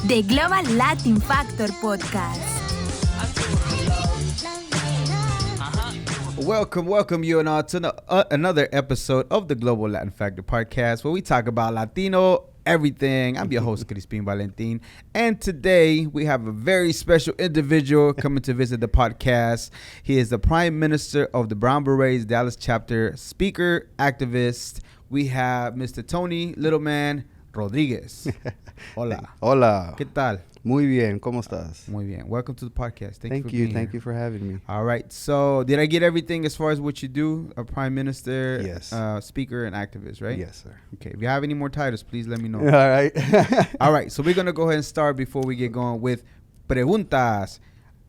The Global Latin Factor Podcast. Welcome you and all to another episode of the Global Latin Factor Podcast, where we talk about Latino everything. I'm your host, Crispin Valentin, and today we have a very special individual coming to visit the podcast. He is the Prime Minister of the Brown Berets Dallas chapter, speaker, activist. We have Mr. Tony Littleman Rodriguez. Hola. Hola. ¿Qué tal? Muy bien. ¿Cómo estás? Muy bien. Welcome to the podcast. Thank you. Thank you for having me. All right. So, did I get everything as far as what you do? A prime minister, yes. Speaker, and activist, right? Yes, sir. Okay. If you have any more titles, please let me know. All right. All right. So, we're going to go ahead and start before we get going with Preguntas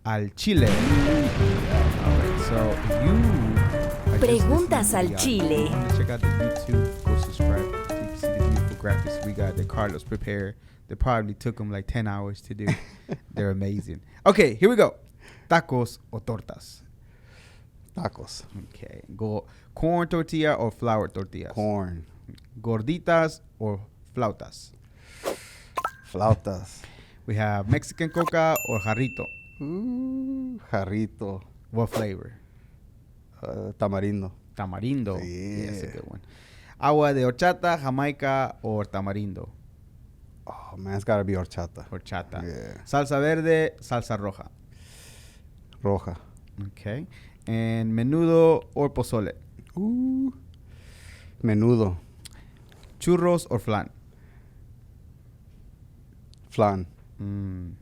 al Chile. All right. So, Preguntas al Chile. Check out the YouTube. Go subscribe. So you can see the beautiful graphics we got that Carlos prepared. They probably took them like 10 hours to do. They're amazing. Okay, here we go. Tacos or tortas? Tacos. Okay. Go corn tortilla or flour tortillas? Corn. Gorditas or flautas? Flautas. We have Mexican coca or jarrito? Jarrito. What flavor? Tamarindo. Tamarindo. Yeah. That's a good one. Agua de horchata, Jamaica or tamarindo? Oh, man, it's got to be horchata. Horchata. Yeah. Salsa verde, salsa roja? Roja. Okay. And menudo or pozole? Menudo. Churros or flan? Flan. Do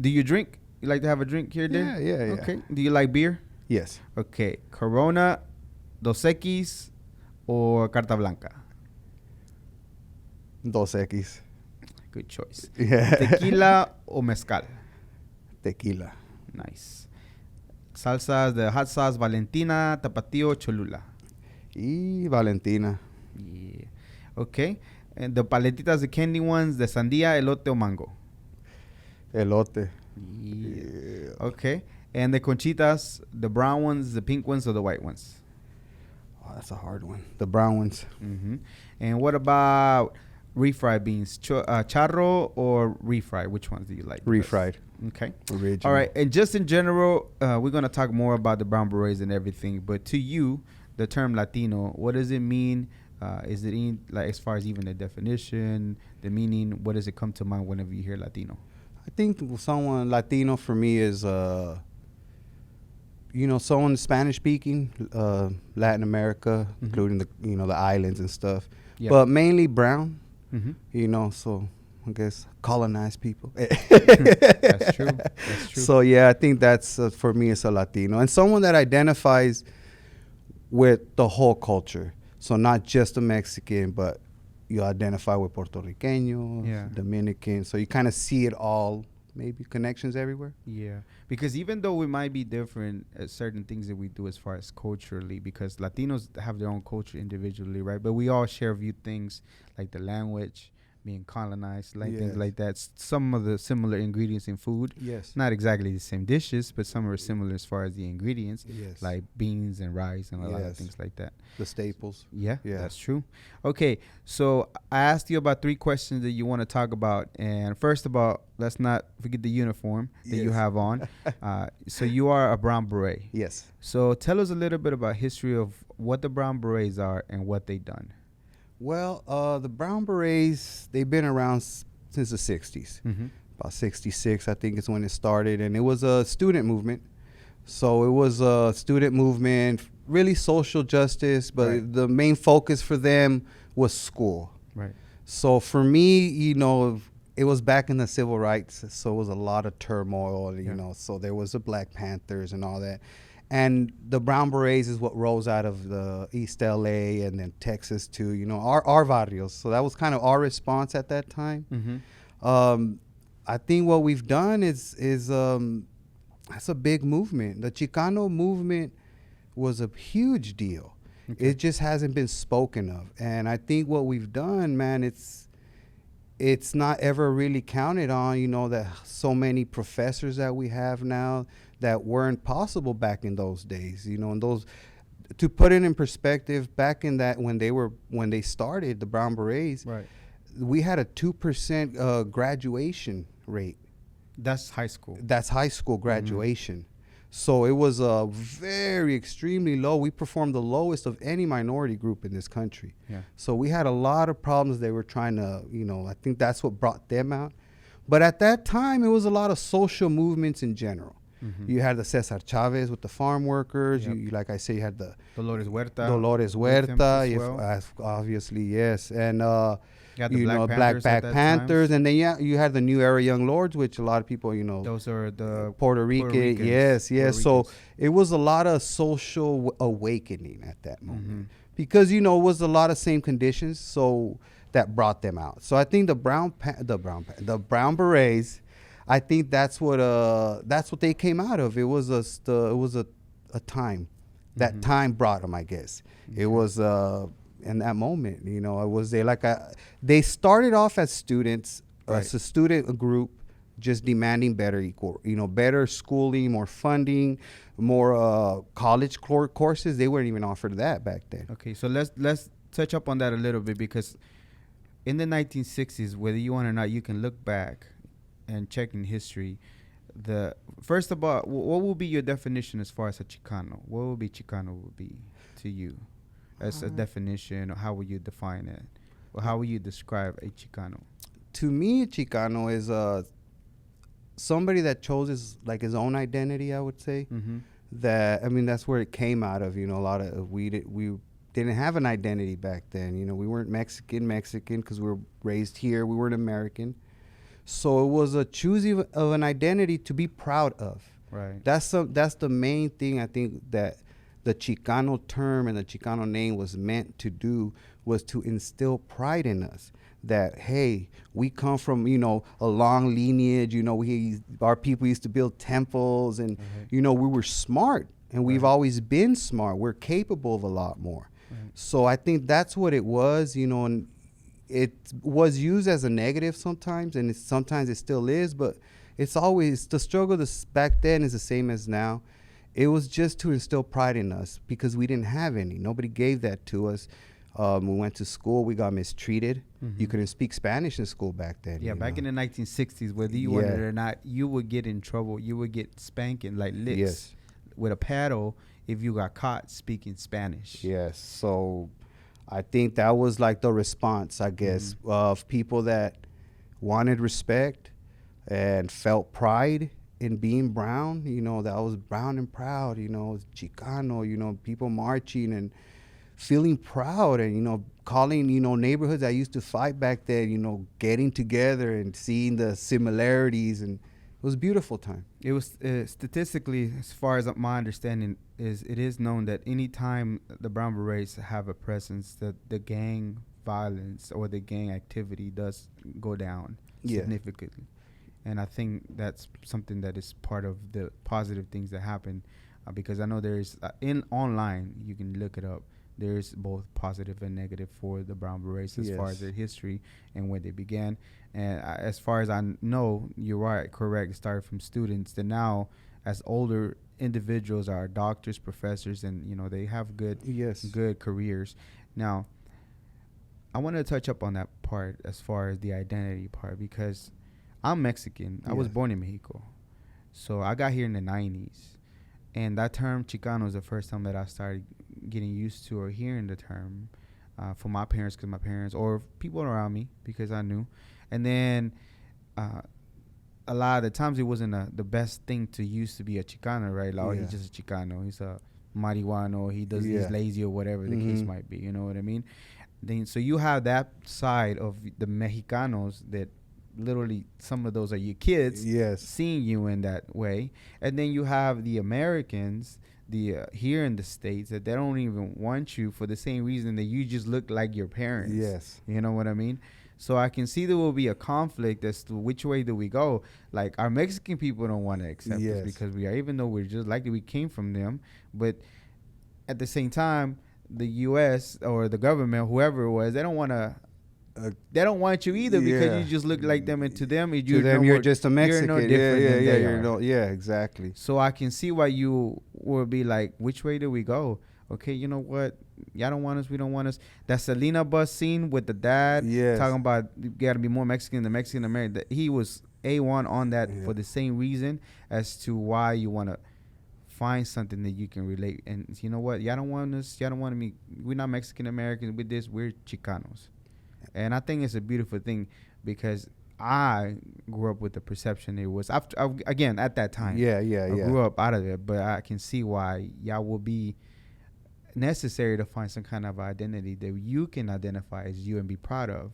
you drink? You like to have a drink here, there? Yeah. Okay. Do you like beer? Yes. Okay. Corona, Dos Equis, or Carta Blanca? Dos X. Good choice. Yeah. Tequila or mezcal? Tequila. Nice. Salsas, the hot sauce, Valentina, Tapatio, Cholula? Y Valentina. Yeah. Okay. And the paletitas, the candy ones, the sandía, elote or mango? Elote. Yeah. Okay. And the conchitas, the brown ones, the pink ones, or the white ones? Oh, that's a hard one. The brown ones. Mm-hmm. And what about refried beans? Charro or refried? Which ones do you like? Refried. Okay. Original. All right. And just in general, we're going to talk more about the Brown Berets and everything. But to you, the term Latino, what does it mean? Is it in, like, as far as even the definition, the meaning? What does it come to mind whenever you hear Latino? I think someone Latino for me is, someone Spanish speaking, Latin America, including the islands and stuff, but mainly brown. So I guess colonized people. That's true. So yeah, I think that's for me, it's a Latino and someone that identifies with the whole culture. So not just a Mexican, but you identify with Puerto Riqueños, Dominican. So you kind of see it all, maybe connections everywhere. Yeah, because even though we might be different at certain things that we do as far as culturally, because Latinos have their own culture individually, right? But we all share a few things like the language, being colonized, like things like that. Some of the similar ingredients in food. Yes. Not exactly the same dishes, but some are similar as far as the ingredients. Yes. Like beans and rice and a lot of things like that. The staples. Yeah, that's true. Okay, so I asked you about 3 questions that you want to talk about. And first of all, let's not forget the uniform that you have on. So you are a Brown Beret. Yes. So tell us a little bit about history of what the Brown Berets are and what they've done. Well, the Brown Berets, they've been around since the 60s. About 66, I think is when it started. And it was a student movement. So it was a student movement, really social justice, but the main focus for them was school. Right. So for me, it was back in the civil rights. So it was a lot of turmoil, so there was the Black Panthers and all that. And the Brown Berets is what rose out of the East LA and then Texas too, our barrios. So that was kind of our response at that time. I think what we've done is that's a big movement. The Chicano movement was a huge deal. Okay. It just hasn't been spoken of. And I think what we've done, man, it's not ever really counted on, that so many professors that we have now that weren't possible back in those days, and those, to put it in perspective, back in that when they started the Brown Berets, right, we had a 2% graduation rate. That's high school. That's high school graduation. So it was very extremely low. We performed the lowest of any minority group in this country. Yeah. So we had a lot of problems they were trying to, I think that's what brought them out. But at that time, it was a lot of social movements in general. You had the Cesar Chavez with the farm workers. Yep. You like I say, you had the Dolores Huerta. Obviously, yes. And, You had the Black Panthers. And then, you had the New Era Young Lords, which a lot of people, Those are the Puerto Ricans. Yes. So it was a lot of social awakening at that moment. Because, it was a lot of same conditions. So that brought them out. So I think the Brown Berets, I think that's what they came out of. It was a time. That time brought them, I guess. It was in that moment, it was they started off as students, as a student group, just demanding better schooling, more funding, more college courses. They weren't even offered that back then. Okay, so let's touch up on that a little bit, because in the 1960s, whether you want or not, you can look back and check in history. First of all, what will be your definition as far as a Chicano? What would be Chicano would be to you as a definition, or how would you define it? Or how would you describe a Chicano? To me, a Chicano is somebody that chose his own identity, I would say. That's where it came out of. A lot of we didn't have an identity back then. We weren't Mexican because we were raised here. We weren't American. So it was a choosing of an identity to be proud of. Right. That's the main thing I think that the Chicano term and the Chicano name was meant to do, was to instill pride in us. That, hey, we come from, a long lineage. Our people used to build temples, and, we were smart, and we've always been smart. We're capable of a lot more. So I think that's what it was, and it was used as a negative sometimes, and sometimes it still is, but it's always, the struggle back then is the same as now. It was just to instill pride in us because we didn't have any. Nobody gave that to us. We went to school, we got mistreated. You couldn't speak Spanish in school back then. Yeah, back in the 1960s, whether you wanted it or not, you would get in trouble. You would get spanking, like licks with a paddle if you got caught speaking Spanish. Yes, so I think that was like the response, I guess, of people that wanted respect and felt pride in being brown. That was brown and proud, Chicano, people marching and feeling proud, and, calling, neighborhoods that used to fight back then, getting together and seeing the similarities, and it was a beautiful time. It was statistically, as far as my understanding, it is known that any time the Brown Berets have a presence, that the gang violence or the gang activity does go down significantly. And I think that's something that is part of the positive things that happen, because I know there's online, you can look it up. There's both positive and negative for the Brown Berets as far as their history and when they began. And as far as I know, you're right, correct. It started from students. Then now, as older individuals, are doctors, professors, and they have good careers. Now, I want to touch up on that part as far as the identity part, because I'm Mexican. I was born in Mexico, so I got here in the 90s, and that term Chicano is the first time that I started getting used to or hearing the term from my parents, because my parents or people around me, because I knew. And then a lot of the times it wasn't the best thing to use to be a Chicano, right? Like, he's just a Chicano. He's a marihuano. He does he's lazy or whatever the case might be. You know what I mean? Then so you have that side of the Mexicanos that literally some of those are your kids seeing you in that way. And then you have the Americans here in the States that they don't even want you for the same reason that you just look like your parents. You know what I mean? So I can see there will be a conflict as to which way do we go. Like, our Mexican people don't want to accept us because we are, even though we're just like we came from them. But at the same time, the U.S. or the government, whoever it was, they don't want to. They don't want you either because you just look like them, and to them, you're just a Mexican. You're no different Exactly. So I can see why you would be like, which way do we go? Okay, you know what? y'all don't want us, we don't want us. That Selena bus scene with the dad talking about you got to be more Mexican than Mexican American. He was A1 on that for the same reason as to why you want to find something that you can relate. And you know what? Y'all don't want us. Y'all don't want me. We're not Mexican Americans with this. We're Chicanos. And I think it's a beautiful thing because I grew up with the perception it was again at that time. I grew up out of it, but I can see why y'all will be necessary to find some kind of identity that you can identify as you and be proud of,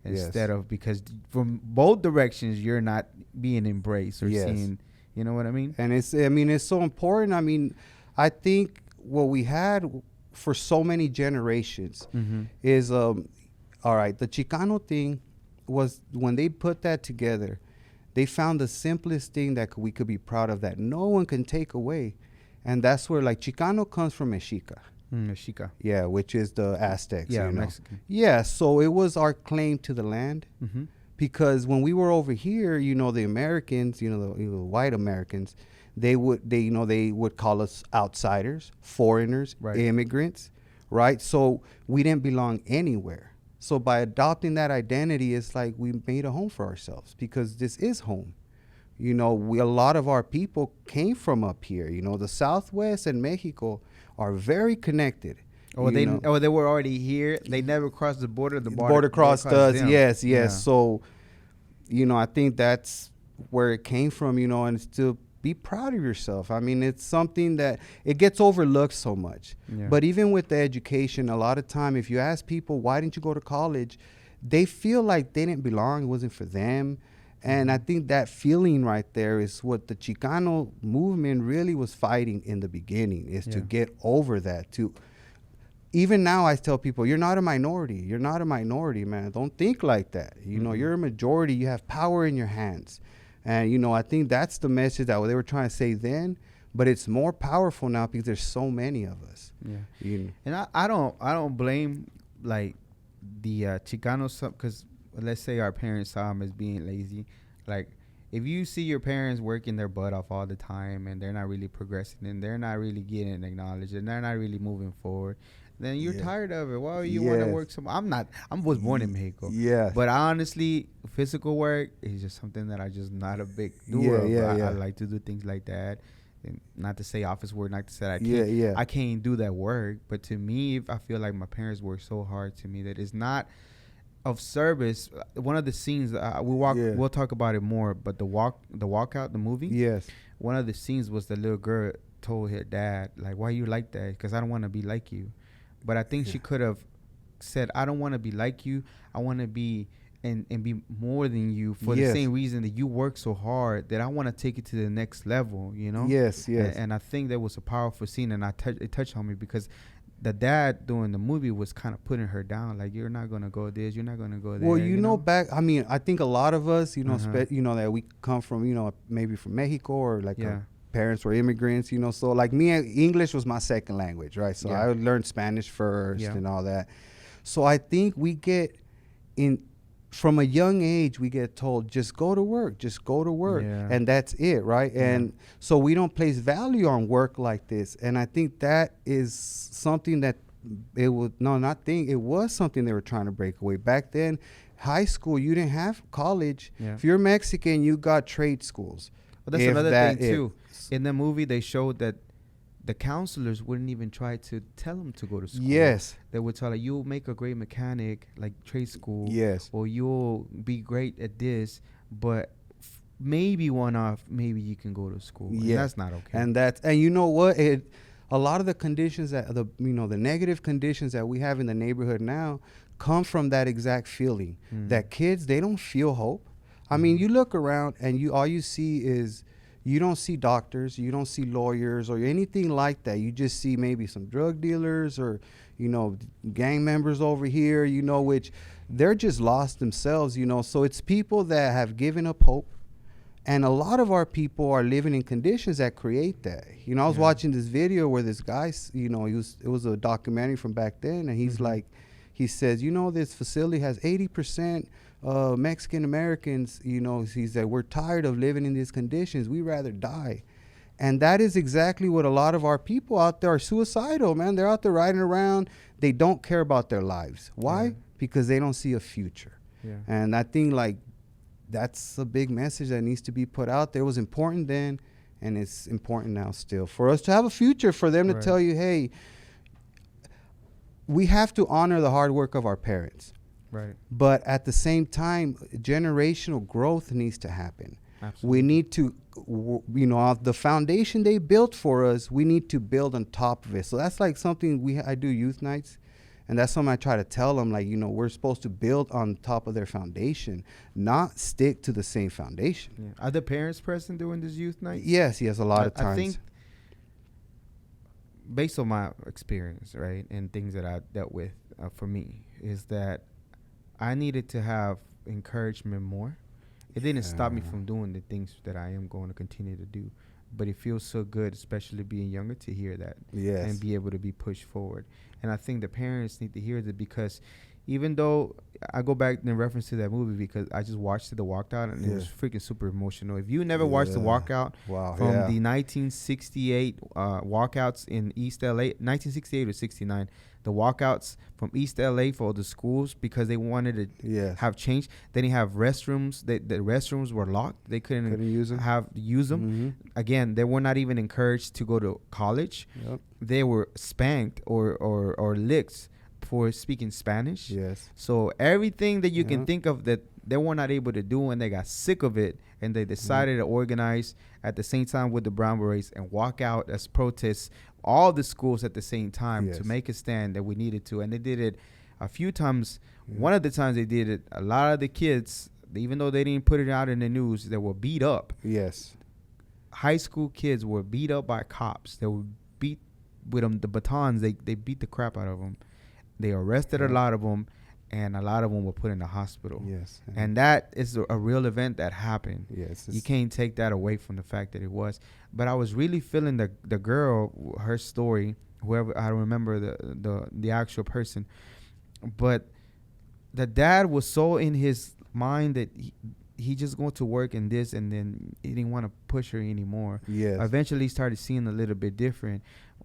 instead of because from both directions you're not being embraced or seen. You know what I mean? And it's so important. I mean, I think what we had for so many generations is all right. The Chicano thing was when they put that together, they found the simplest thing that we could be proud of that no one can take away. And that's where, like, Chicano comes from Mexica. Mexica. Yeah, which is the Aztecs. Yeah, you know? Mexican. Yeah, so it was our claim to the land. Because when we were over here, you know, the Americans, you know, the white Americans, they would call us outsiders, foreigners, immigrants, right? So we didn't belong anywhere. So by adopting that identity, it's like we made a home for ourselves because this is home. You know, a lot of our people came from up here. You know, the Southwest and Mexico are very connected. They were already here. They never crossed the border. The border crossed us. Yes. Yeah. So, you know, I think that's where it came from. You know, and still be proud of yourself. I mean, it's something that it gets overlooked so much. But even with the education, a lot of time, if you ask people why didn't you go to college, they feel like they didn't belong. It wasn't for them. And I think that feeling right there is what the Chicano movement really was fighting in the beginning, is to get over that. Even now I tell people, you're not a minority. You're not a minority, man. Don't think like that. You know, you're a majority. You have power in your hands. And, you know, I think that's the message that they were trying to say then, but it's more powerful now because there's so many of us. And I don't blame, like, the Chicanos, because let's say our parents saw them as being lazy. Like, if you see your parents working their butt off all the time and they're not really progressing and they're not really getting acknowledged and they're not really moving forward, then you're tired of it. Why do you want to work some? I was born in Mexico. But honestly, physical work is just something that I just not a big doer of. I like to do things like that. And not to say office work, not to say I can't. I can't do that work. But to me, I feel like my parents work so hard to me that it's not of service. One of the scenes we'll talk about it more, but the walkout, the movie. One of the scenes was the little girl told her dad, like, why you like that? Because I don't want to be like you. But I think she could have said, I don't want to be like you. I want to be and be more than you for the same reason that you work so hard, that I want to take it to the next level, you know? And I think that was a powerful scene, and it touched on me because the dad during the movie was kind of putting her down, like, you're not going to go this, you're not going to go there. Well, you know, I mean, I think a lot of us, you know, you know, that we come from, you know, maybe from Mexico or like our parents were immigrants, you know. So like me, English was my second language, right? So I learned Spanish first and all that. So I think we get from a young age, we get told, just go to work, and that's it, right? And so we don't place value on work like this. And I think that is something that it was something they were trying to break away. Back then, high school, you didn't have college. If you're Mexican, you got trade schools. Well, that's another thing, too. In the movie, they showed that the counselors wouldn't even try to tell them to go to school. They would tell, like, you'll make a great mechanic, like trade school. Or you'll be great at this, but maybe maybe you can go to school. And that's not okay. And you know what? A lot of the conditions the negative conditions that we have in the neighborhood now come from that exact feeling that kids, they don't feel hope. I mean, you look around and all you see is, you don't see doctors, you don't see lawyers or anything like that. You just see maybe some drug dealers or, you know, gang members over here, you know, which they're just lost themselves, you know. So it's people that have given up hope. And a lot of our people are living in conditions that create that. You know, I was watching this video where this guy, you know, it was a documentary from back then. And he's like, he says, you know, this facility has 80% Mexican Americans. You know, he said, we're tired of living in these conditions. We rather die. And that is exactly what a lot of our people out there are suicidal, man. They're out there riding around. They don't care about their lives. Why? Yeah. Because they don't see a future. Yeah. And I think like that's a big message that needs to be put out there. It was important then, and it's important now still for us to have a future, for them to Right. tell you, hey, we have to honor the hard work of our parents. Right. But at the same time, generational growth needs to happen. Absolutely. We need to, the foundation they built for us, we need to build on top of it. So that's like something I do youth nights. And that's something I try to tell them, like, we're supposed to build on top of their foundation, not stick to the same foundation. Yeah. Are the parents present during this youth night? Yes, a lot of times. I think, based on my experience, right, and things that I dealt with for me, is that I needed to have encouragement more. It didn't stop me from doing the things that I am going to continue to do. But it feels so good, especially being younger, to hear that and be able to be pushed forward. And I think the parents need to hear that, because even though I go back in reference to that movie, because I just watched The Walkout, and it was freaking super emotional. If you never watched The Walkout from the 1968 walkouts in East LA, 1968 or 69, the walkouts from East LA for the schools, because they wanted to have change. They didn't have restrooms. The restrooms were locked. They couldn't use them. Mm-hmm. Again, they were not even encouraged to go to college. Yep. They were spanked or licked for speaking Spanish. Yes. So everything that you can think of that they were not able to do, and they got sick of it, and they decided to organize at the same time with the Brown Berets and walk out as protests, all the schools at the same time, to make a stand that we needed to. And they did it a few times. One of the times they did it, a lot of the kids, even though they didn't put it out in the news, they were beat up. Yes. High school kids were beat up by cops. They were beat with them, the batons. They beat the crap out of them. They arrested a lot of them, and a lot of them were put in the hospital. Yes. And that is a real event that happened. Yes. You can't take that away from the fact that it was. But I was really feeling the girl, her story, whoever, I don't remember the actual person. But the dad was so in his mind that he just going to work and this, and then he didn't want to push her anymore. Yes. Eventually started seeing a little bit different.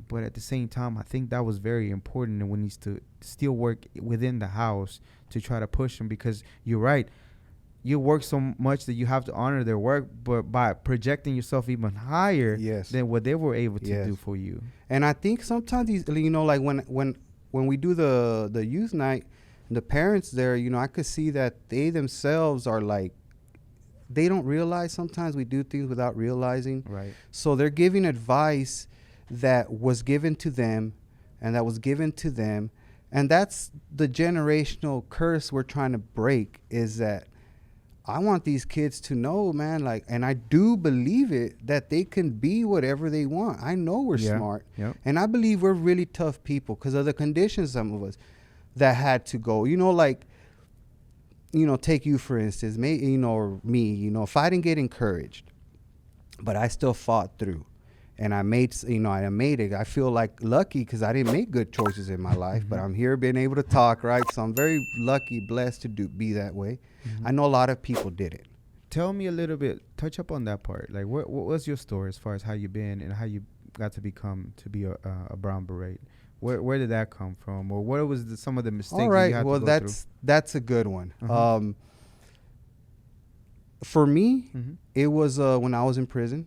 But at the same time, I think that was very important, and we need to still work within the house to try to push them, because you're right. You work so much that you have to honor their work, but by projecting yourself even higher than what they were able to do for you. And I think sometimes these, like when we do the youth night, the parents there, I could see that they themselves are like, they don't realize sometimes we do things without realizing. Right. So they're giving advice that was given to them, and that was given to them. And that's the generational curse we're trying to break, is that I want these kids to know, man, like, and I do believe it, that they can be whatever they want. I know we're smart. Yep. And I believe we're really tough people because of the conditions, some of us, that had to go. Take you, for instance, or me, if I didn't get encouraged, but I still fought through. And I made it. I feel like lucky because I didn't make good choices in my life, but I'm here being able to talk, right? So I'm very lucky, blessed to be that way. I know a lot of people didn't. Tell me a little bit, touch up on that part. Like, what was your story as far as how you've been and how you got to be a Brown Beret? Where did that come from? Or what was some of the mistakes All right, you had well, to go through? that's a good one. For me, it was when I was in prison.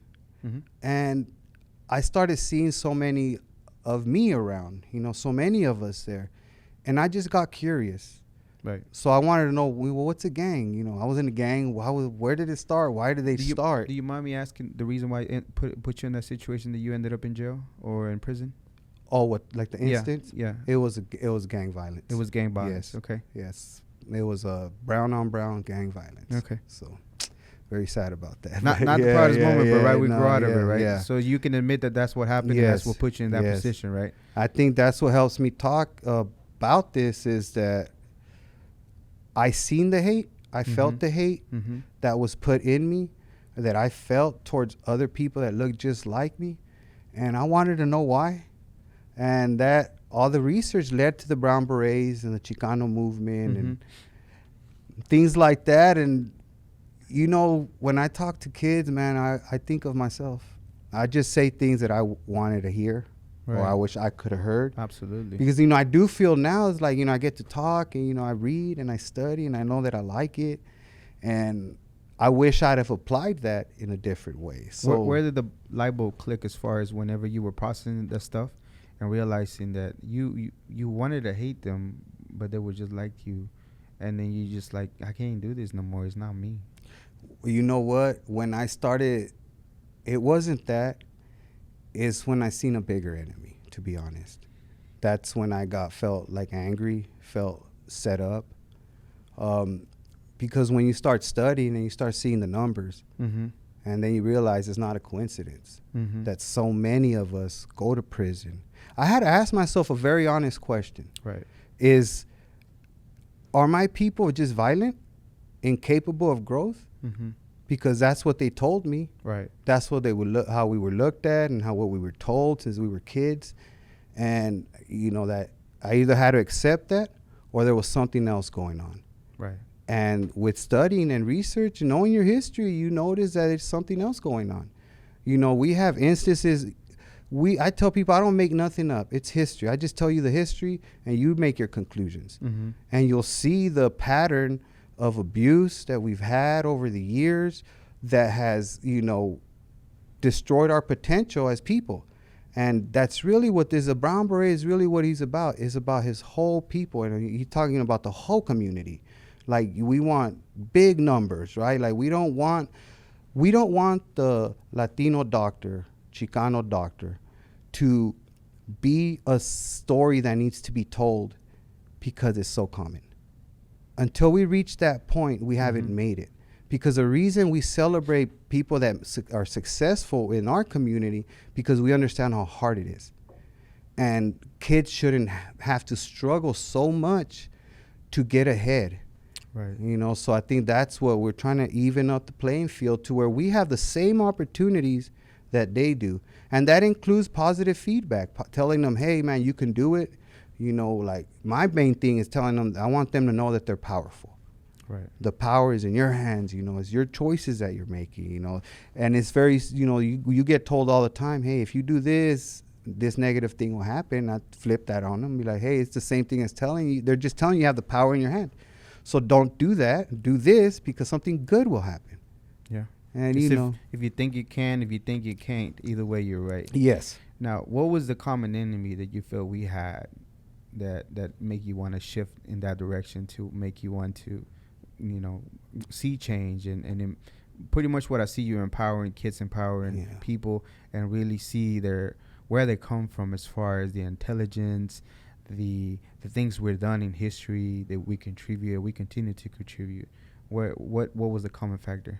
And I started seeing so many of me around, so many of us there. And I just got curious. Right. So I wanted to know, well, what's a gang? I was in a gang. Where did it start? Why did they start? Do you mind me asking the reason why it put you in that situation that you ended up in jail or in prison? Oh, what, like the instance? Yeah. It was gang violence. It was gang violence. Yes. Okay. Yes. It was brown on brown gang violence. Okay. So very sad about that. Not the proudest moment, but right, we grow out of it, right? Yeah. So you can admit that that's what happened, and that's what put you in that position, right? I think that's what helps me talk about this, is that I seen the hate. I felt the hate that was put in me, that I felt towards other people that looked just like me. And I wanted to know why. And that all the research led to the Brown Berets and the Chicano movement and things like that. And when I talk to kids, man, I think of myself. I just say things that I wanted to hear, or I Right. wish I could have heard. Absolutely. Because, I do feel now it's like, I get to talk and, I read and I study and I know that I like it. And I wish I'd have applied that in a different way. So Where did the light bulb click as far as whenever you were processing the stuff and realizing that you wanted to hate them, but they were just like you, and then you just like, I can't do this no more. It's not me. you know what? When I started, it wasn't that. It's when I seen a bigger enemy, to be honest. That's when I felt like angry, felt set up. Because when you start studying and you start seeing the numbers, Mm-hmm. and then you realize it's not a coincidence Mm-hmm. that so many of us go to prison. I had to ask myself a very honest question. Right. Are my people just violent, incapable of growth? Mm-hmm. Because that's what they told me. Right. That's what they would how we were looked at and what we were told since we were kids. And, that I either had to accept that or there was something else going on. Right. And with studying and research and knowing your history, you notice that it's something else going on. We have instances. I tell people I don't make nothing up. It's history. I just tell you the history and you make your conclusions. Mm-hmm. And you'll see the pattern of abuse that we've had over the years that has, destroyed our potential as people. And that's really what this, a Brown Beret is really what he's about. It's about his whole people. And he's talking about the whole community. Like, we want big numbers, right? Like, we don't want the Latino doctor, Chicano doctor, to be a story that needs to be told because it's so common. Until we reach that point, we haven't made it. Because the reason we celebrate people that are successful in our community, because we understand how hard it is. And kids shouldn't have to struggle so much to get ahead. Right. So I think that's what we're trying to even up the playing field to where we have the same opportunities that they do. And that includes positive feedback, telling them, hey, man, you can do it. Like, my main thing is telling them, I want them to know that they're powerful. Right. The power is in your hands, it's your choices that you're making, and it's very, you get told all the time, hey, if you do this negative thing will happen. I flip that on them, be like, hey, it's the same thing as telling you, they're just telling you have the power in your hand. So don't do that, do this, because something good will happen. Yeah. And if you think you can, if you think you can't, either way you're right. Yes. Now, what was the common enemy that you feel we had that make you want to shift in that direction, to make you want to, see change and pretty much what I see, you empowering kids, empowering people, and really see where they come from as far as the intelligence, the things we've done in history that we contribute, we continue to contribute. What was the common factor?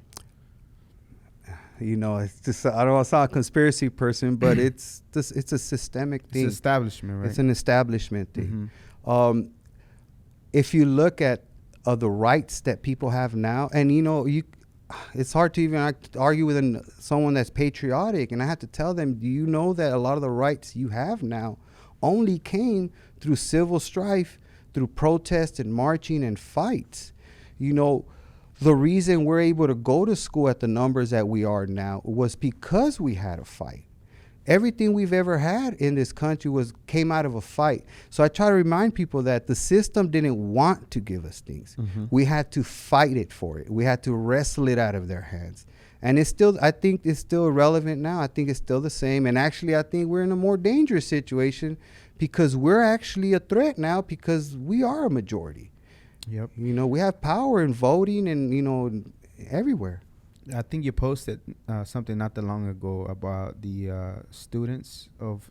It's just, I don't want to sound a conspiracy person, but it's a systemic thing. It's establishment, right? It's an establishment thing. Mm-hmm. If you look at the rights that people have now, and it's hard to even argue with someone that's patriotic, and I have to tell them, do you know that a lot of the rights you have now only came through civil strife, through protest and marching and fights? The reason we're able to go to school at the numbers that we are now was because we had a fight. Everything we've ever had in this country came out of a fight. So I try to remind people that the system didn't want to give us things. Mm-hmm. We had to fight it for it. We had to wrestle it out of their hands. And I think it's still relevant now. I think it's still the same. And actually, I think we're in a more dangerous situation because we're actually a threat now because we are a majority. Yep. We have power in voting and, everywhere. I think you posted something not that long ago about the students of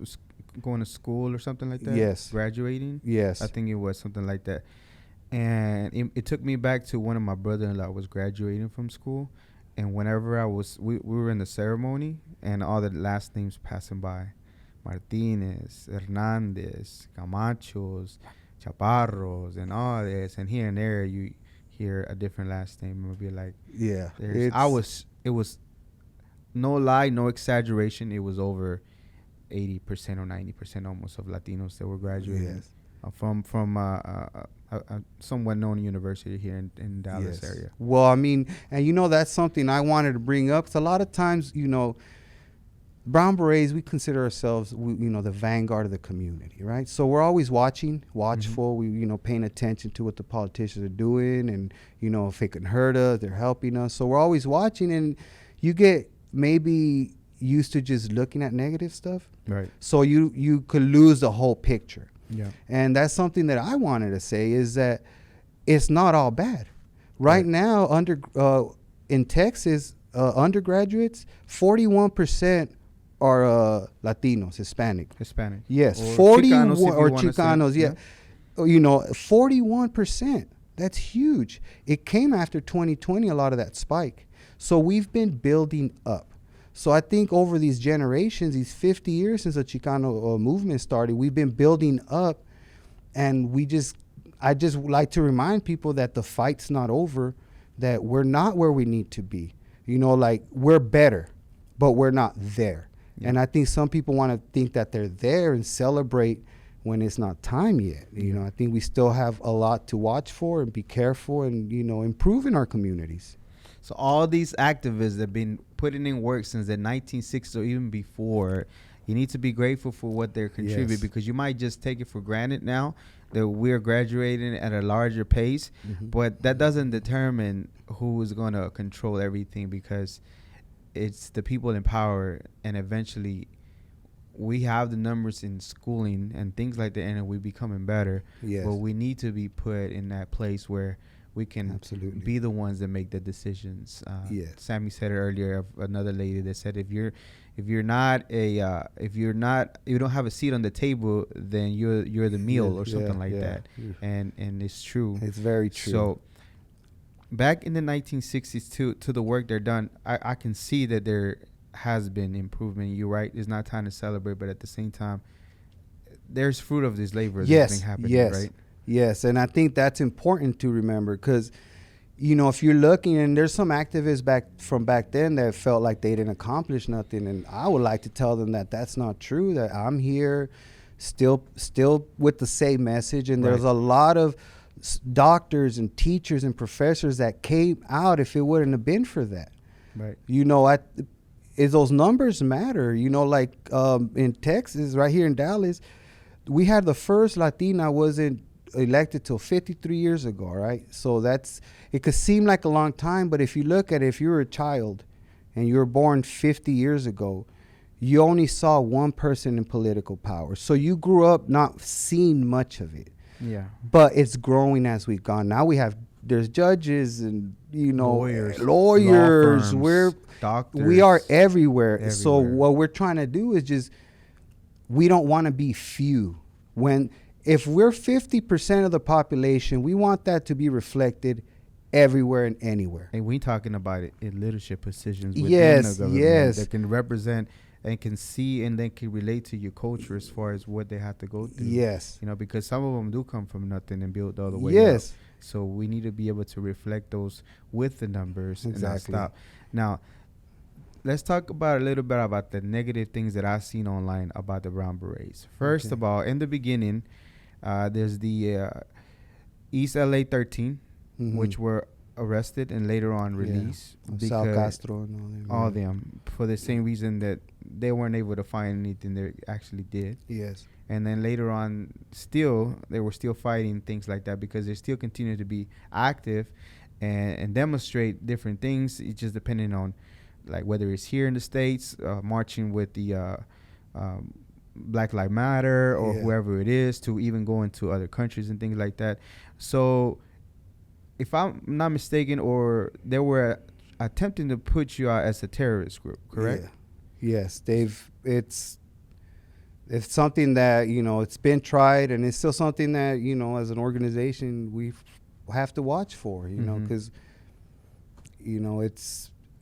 going to school or something like that. Yes. Graduating. Yes. I think it was something like that. And it took me back to one of my brother-in-law was graduating from school. And whenever we were in the ceremony and all the last names passing by, Martinez, Hernandez, Camachos, Chaparros, and all this, and here and there you hear a different last name, and be like, yeah, it was no lie, no exaggeration, it was over 80% or 90% almost of Latinos that were graduating from some well-known university here in Dallas area. Well, I mean, and that's something I wanted to bring up, because a lot of times, Brown Berets, we consider ourselves, the vanguard of the community, right? So we're always watchful. We, paying attention to what the politicians are doing, and if it can hurt us, they're helping us. So we're always watching, and you get maybe used to just looking at negative stuff, right? So you could lose the whole picture. Yeah, and that's something that I wanted to say is that it's not all bad. Right now, in Texas, undergraduates, 41% are Latinos, Hispanic. Yes, or 41 Chicanos, or Chicanos. Yeah. 41%. That's huge. It came after 2020, a lot of that spike. So we've been building up. So I think over these generations, these 50 years since the Chicano movement started, we've been building up, and I just like to remind people that the fight's not over, that we're not where we need to be. We're better, but we're not there. Yeah. And I think some people want to think that they're there and celebrate when it's not time yet. I think we still have a lot to watch for and be careful and, improve in our communities. So all these activists have been putting in work since the 1960s or even before. You need to be grateful for what they're contributing, because you might just take it for granted now that we're graduating at a larger pace, but that doesn't determine who is going to control everything, because it's the people in power, and eventually we have the numbers in schooling and things like that, and we're becoming better. Yes. But we need to be put in that place where we can Absolutely. be the ones that make the decisions. Yes. Sammy said earlier of another lady that said if you don't have a seat on the table, then you're the meal or something like that. And it's true. It's very true. So back in the 1960s to the work they're done, I can see that there has been improvement. You're right. It's not time to celebrate, but at the same time, there's fruit of this labor that's been happening, right? Yes, and I think that's important to remember, because, if you're looking, and there's some activists back then that felt like they didn't accomplish nothing, and I would like to tell them that that's not true, that I'm here still with the same message, and there's a lot of doctors and teachers and professors that came out if it wouldn't have been for that. Right. Those numbers matter. In Texas, right here in Dallas, we had the first Latina wasn't elected till 53 years ago, right? So it could seem like a long time, but if you look at it, if you were a child and you were born 50 years ago, you only saw one person in political power. So you grew up not seeing much of it. Yeah. But it's growing as we've gone. Now there's judges and, lawyers. Law firms, doctors. We are everywhere. So what we're trying to do is we don't want to be few. If we're 50% of the population, we want that to be reflected everywhere and anywhere. And we're talking about it in leadership positions within the government that can represent and can see and then can relate to your culture as far as what they have to go through. Yes. Because some of them do come from nothing and build all the way up. So we need to be able to reflect those with the numbers and not stop. Now, let's talk a little bit about the negative things that I've seen online about the Brown Berets. First of all, in the beginning, there's the East LA 13, which were arrested and later on released. Sal Castro and all them for the same reason that they weren't able to find anything they actually did. Yes. And then later on, they were still fighting things like that, because they still continue to be active and demonstrate different things. It's just depending on, like, whether it's here in the States, marching with the Black Lives Matter or whoever it is, to even going to other countries and things like that. So if I'm not mistaken, or they were attempting to put you out as a terrorist group, correct? Yeah. Yes, it's something that, it's been tried, and it's still something that, as an organization, we have to watch for, because,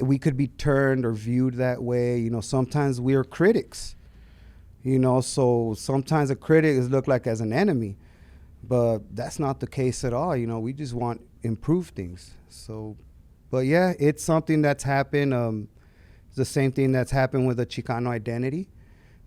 we could be turned or viewed that way. Sometimes we are critics, so sometimes a critic is looked like as an enemy, but that's not the case at all. We just want improved things. So, but yeah, it's something that's happened. It's the same thing that's happened with the Chicano identity,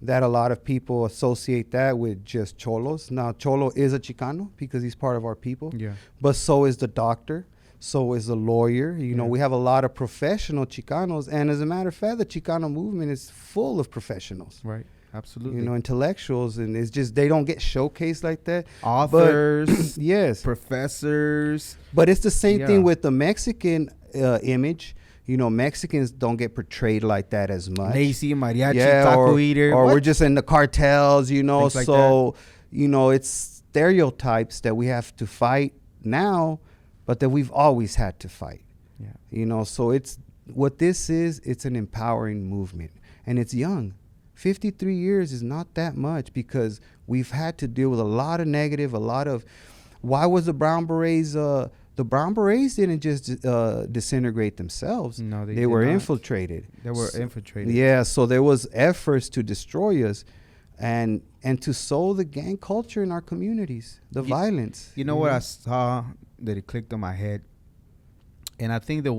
that a lot of people associate that with just cholos. Now, cholo is a Chicano because he's part of our people, but so is the doctor, So is a lawyer. You know, we have a lot of professional Chicanos. And as a matter of fact, the Chicano movement is full of professionals. Right. Absolutely. You know, intellectuals. And it's just they don't get showcased like that. Authors. Yes. Professors. But it's the same thing with the Mexican image. You know, Mexicans don't get portrayed like that as much. Lazy, mariachi, taco eater. Or we're just in the cartels, you know. Things So, like you know, it's stereotypes that we have to fight now, but that we've always had to fight. Yeah. You know, so it's what this is, it's an empowering movement. And it's young. 53 years is not that much because we've had to deal with a lot of negative, a lot of... Why was the Brown Berets... the Brown Berets didn't just disintegrate themselves. No, they were infiltrated. They were infiltrated. Yeah, so there was efforts to destroy us and to sow the gang culture in our communities, the violence. You know what I saw that it clicked on my head? And I think the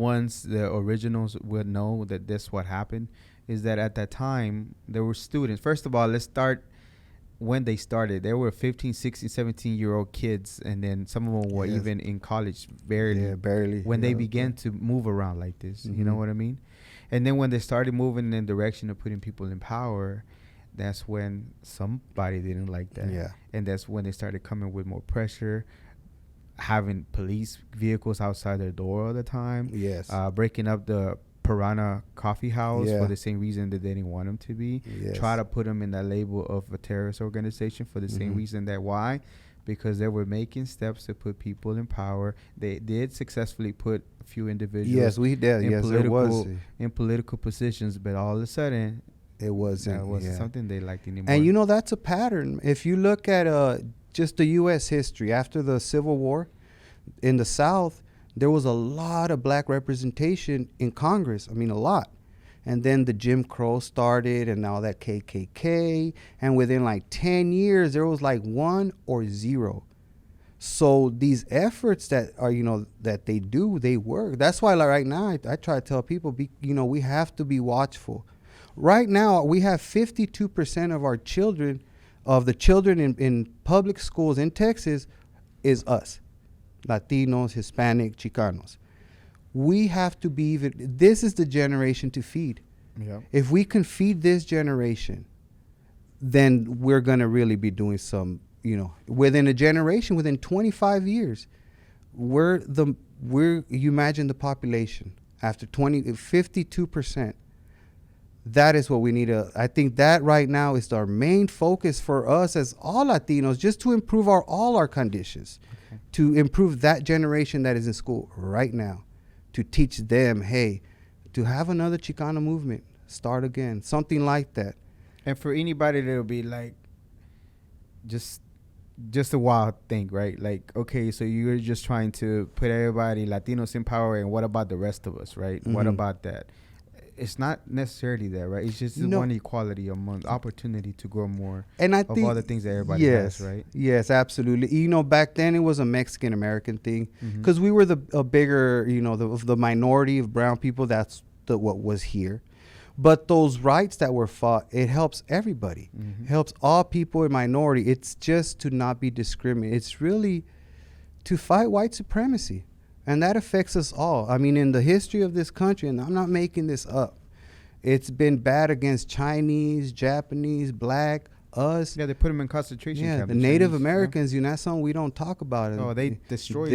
originals would know that this what happened, is that at that time, there were students. First of all, let's start when they started. There were 15, 16, 17-year-old kids, and then some of them were even in college, barely. Yeah, barely. When they began to move around like this, you know what I mean? And then when they started moving in the direction of putting people in power, that's when somebody didn't like that. Yeah. And that's when they started coming with more pressure, having police vehicles outside their door all the time. Yes. Breaking up the Piranha Coffee House Yeah. for the same reason that they didn't want them to be. Yes. Try to put them in that label of a terrorist organization for the same reason that why? Because they were making steps to put people in power. They did successfully put a few individuals Yes, we did. in, Yes, in political positions, but all of a sudden it wasn't. that wasn't something they liked anymore. And you know, that's a pattern. If you look at just the U.S. history after the Civil War in the South, there was a lot of black representation in Congress. I mean, a lot. And then the Jim Crow started, and now that KKK. And within like 10 years, there was like 1 or 0. So these efforts that are, you know, that they do, they work. That's why, like right now, I try to tell people, you know, we have to be watchful. Right now, we have 52% of our children, of the children in public schools in Texas, is us. Latinos, Hispanic, Chicanos. We have to be this is the generation to feed. Yeah. If we can feed this generation, then we're going to really be doing some, you know, within a generation, within 25 years, you imagine the population after 52%. That is what we need to, I think that right now is our main focus for us as all Latinos, just to improve all our conditions. To improve that generation that is in school right now, to teach them, hey, to have another Chicano movement, start again, something like that. And for anybody that'll be like, just a wild thing, right? Like, okay, so you're just trying to put everybody, Latinos in power, and what about the rest of us, right? What about that? It's not necessarily that, right? It's just one equality among opportunity to grow more, and I of think all the things that everybody has, right? Yes, absolutely. You know, back then it was a Mexican American thing because we were a bigger, you know, the minority of brown people. That's what was here. But those rights that were fought, it helps everybody. It helps all people in minority. It's just to not be discriminated. It's really to fight white supremacy. And that affects us all. I mean, in the history of this country, and I'm not making this up, it's been bad against Chinese, Japanese, black, us. Yeah, they put them in concentration camps. Yeah, the Native Americans, you know, that's something we don't talk about. Oh, they destroyed.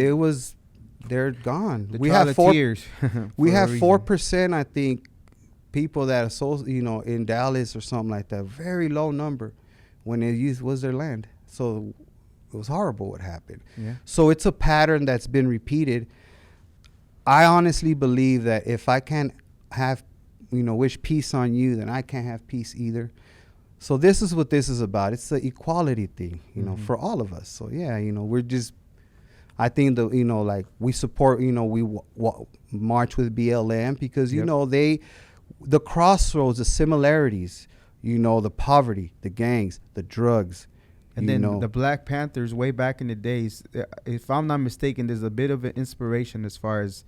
They're gone. We have 4%. We have 4%, I think, people that are you know, in Dallas or something like that. Very low number when it was their land. So it was horrible what happened. Yeah. So it's a pattern that's been repeated. I honestly believe that if I can't have, you know, wish peace on you, then I can't have peace either. So this is what this is about. It's the equality thing, you know, for all of us. So yeah, you know, we're just, I think you know, like we support, you know, we march with BLM because, you know, the crossroads, the similarities, you know, the poverty, the gangs, the drugs. And then the Black Panthers way back in the days, if I'm not mistaken, there's a bit of an inspiration as far as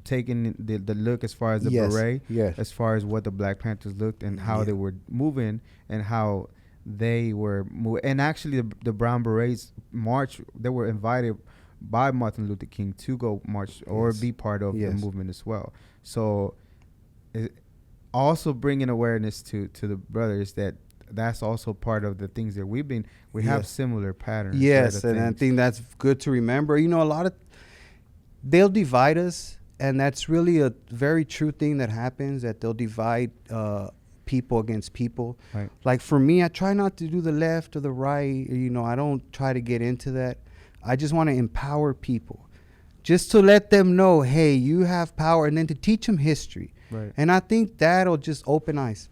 taking the look as far as the beret, as far as what the Black Panthers looked and how they were moving and how they were moving. And actually the Brown Berets march, they were invited by Martin Luther King to go march or be part of the movement as well. So also bringing awareness to the brothers that that's also part of the things that we have similar patterns. Yes, and I think that's good to remember. You know, they'll divide us, and that's really a very true thing that happens, that they'll divide people against people. Right. Like for me, I try not to do the left or the right. You know, I don't try to get into that. I just want to empower people, just to let them know, hey, you have power, and then to teach them history. Right. And I think that'll just open eyes.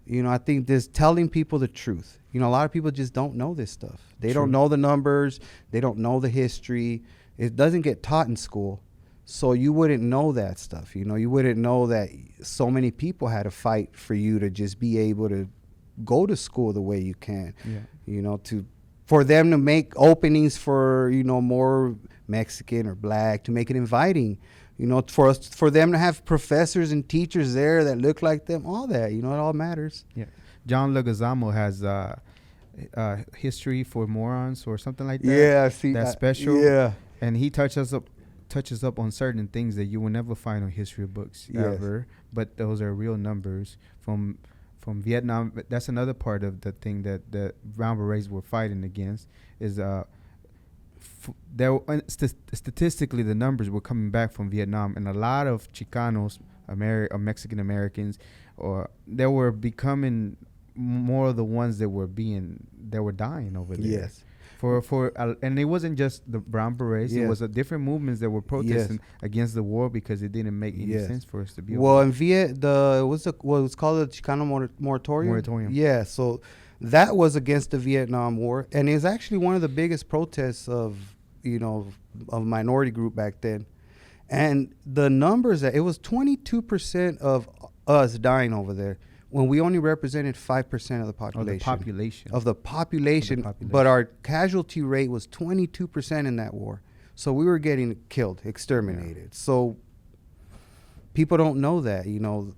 You know, I think this telling people the truth. You know, a lot of people just don't know this stuff. They don't know the numbers. They don't know the history. It doesn't get taught in school. So you wouldn't know that stuff. You know, you wouldn't know that so many people had to fight for you to just be able to go to school the way you can. Yeah. You know, for them to make openings for, you know, more Mexican or black, to make it inviting. You know, for them to have professors and teachers there that look like them, all that, you know, it all matters. Yeah. John Leguizamo has History for Morons or something like that. Yeah, I see that special. Yeah. And he touches up on certain things that you will never find on history books ever. But those are real numbers from Vietnam. That's another part of the thing that the Brown Berets were fighting against is statistically the numbers were coming back from Vietnam, and a lot of Chicanos, or Mexican Americans, or they were becoming more of the ones that were dying over there. Yes. And it wasn't just the Brown Berets. It was different movements that were protesting against the war because it didn't make any sense for us to be. Well, in what was called the Chicano moratorium. Yeah, so that was against the Vietnam War, and it's actually one of the biggest protests of minority group back then. And the numbers that it was 22% of us dying over there, when we only represented 5% of the population. Of the population. But our casualty rate was 22% in that war. So we were getting killed, exterminated. Yeah. So people don't know that, you know.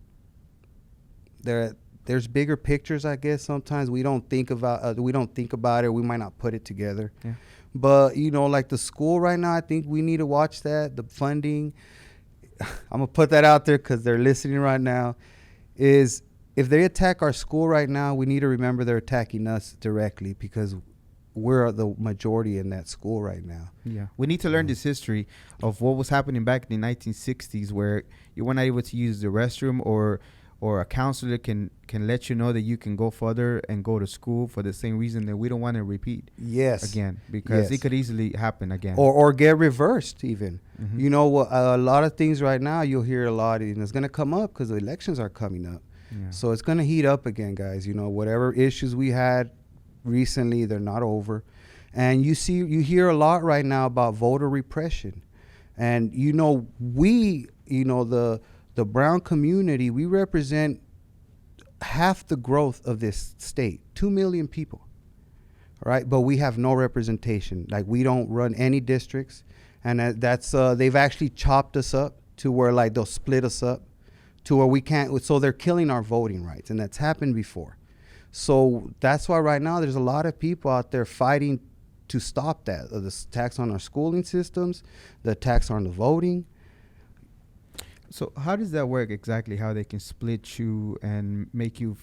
There's bigger pictures, I guess. Sometimes we don't think about it. We might not put it together. Yeah. But, you know, like the school right now, I think we need to watch that. The funding, I'm going to put that out there because they're listening right now, is if they attack our school right now, we need to remember they're attacking us directly because we're the majority in that school right now. Yeah. We need to learn this history of what was happening back in the 1960s where you were not able to use the restroom or a counselor can let you know that you can go further and go to school for the same reason that we don't want to repeat again because it could easily happen again. Or get reversed even. Mm-hmm. You know, a lot of things right now you'll hear a lot, and it's going to come up because the elections are coming up. Yeah. So it's going to heat up again, guys. You know, whatever issues we had recently, they're not over. And you hear a lot right now about voter repression. And, you know, the brown community, we represent half the growth of this state, 2 million people, right? But we have no representation. Like, we don't run any districts, and that's they've actually chopped us up to where, like, they'll split us up to where we can't. So they're killing our voting rights, and that's happened before. So that's why right now there's a lot of people out there fighting to stop that. The tax on our schooling systems, the tax on the voting. So how does that work exactly? How they can split you and make your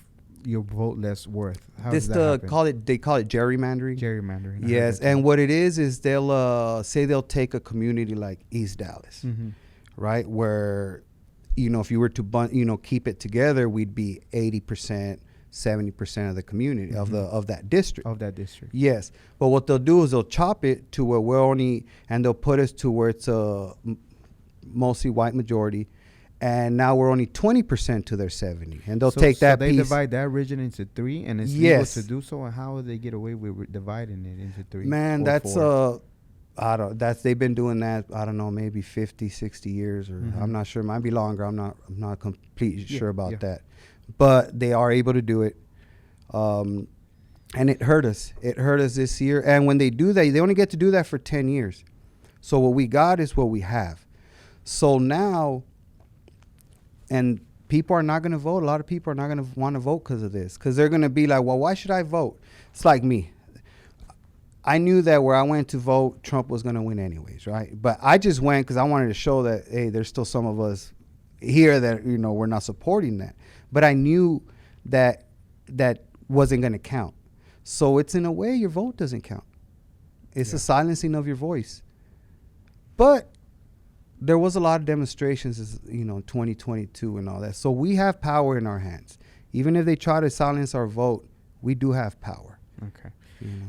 vote less worth? How does that happen? They call it gerrymandering. Gerrymandering. Yes, and what it is they'll say they'll take a community like East Dallas, right? Where, you know, if you were to keep it together, we'd be 80%, 70% of the community of that district. Of that district. Yes, but what they'll do is they'll chop it to where they'll put us to where it's a mostly white majority. And now we're only 20% to their 70, and they'll take that piece. So they divide that region into 3, and it's legal to do so. And how will they get away with dividing it into 3? Man, they've been doing that. I don't know, maybe 50, 60 years, or I'm not sure. It might be longer. I'm not completely sure about that, but they are able to do it. And it hurt us. It hurt us this year. And when they do that, they only get to do that for 10 years. So what we got is what we have. So now. And people are not going to vote. A lot of people are not going to want to vote because of this. Because they're going to be like, well, why should I vote? It's like me. I knew that where I went to vote, Trump was going to win anyways, right? But I just went because I wanted to show that, hey, there's still some of us here that, we're not supporting that. But I knew that wasn't going to count. So it's in a way your vote doesn't count. It's a silencing of your voice. But there was a lot of demonstrations, 2022 and all that. So we have power in our hands. Even if they try to silence our vote, we do have power. Okay.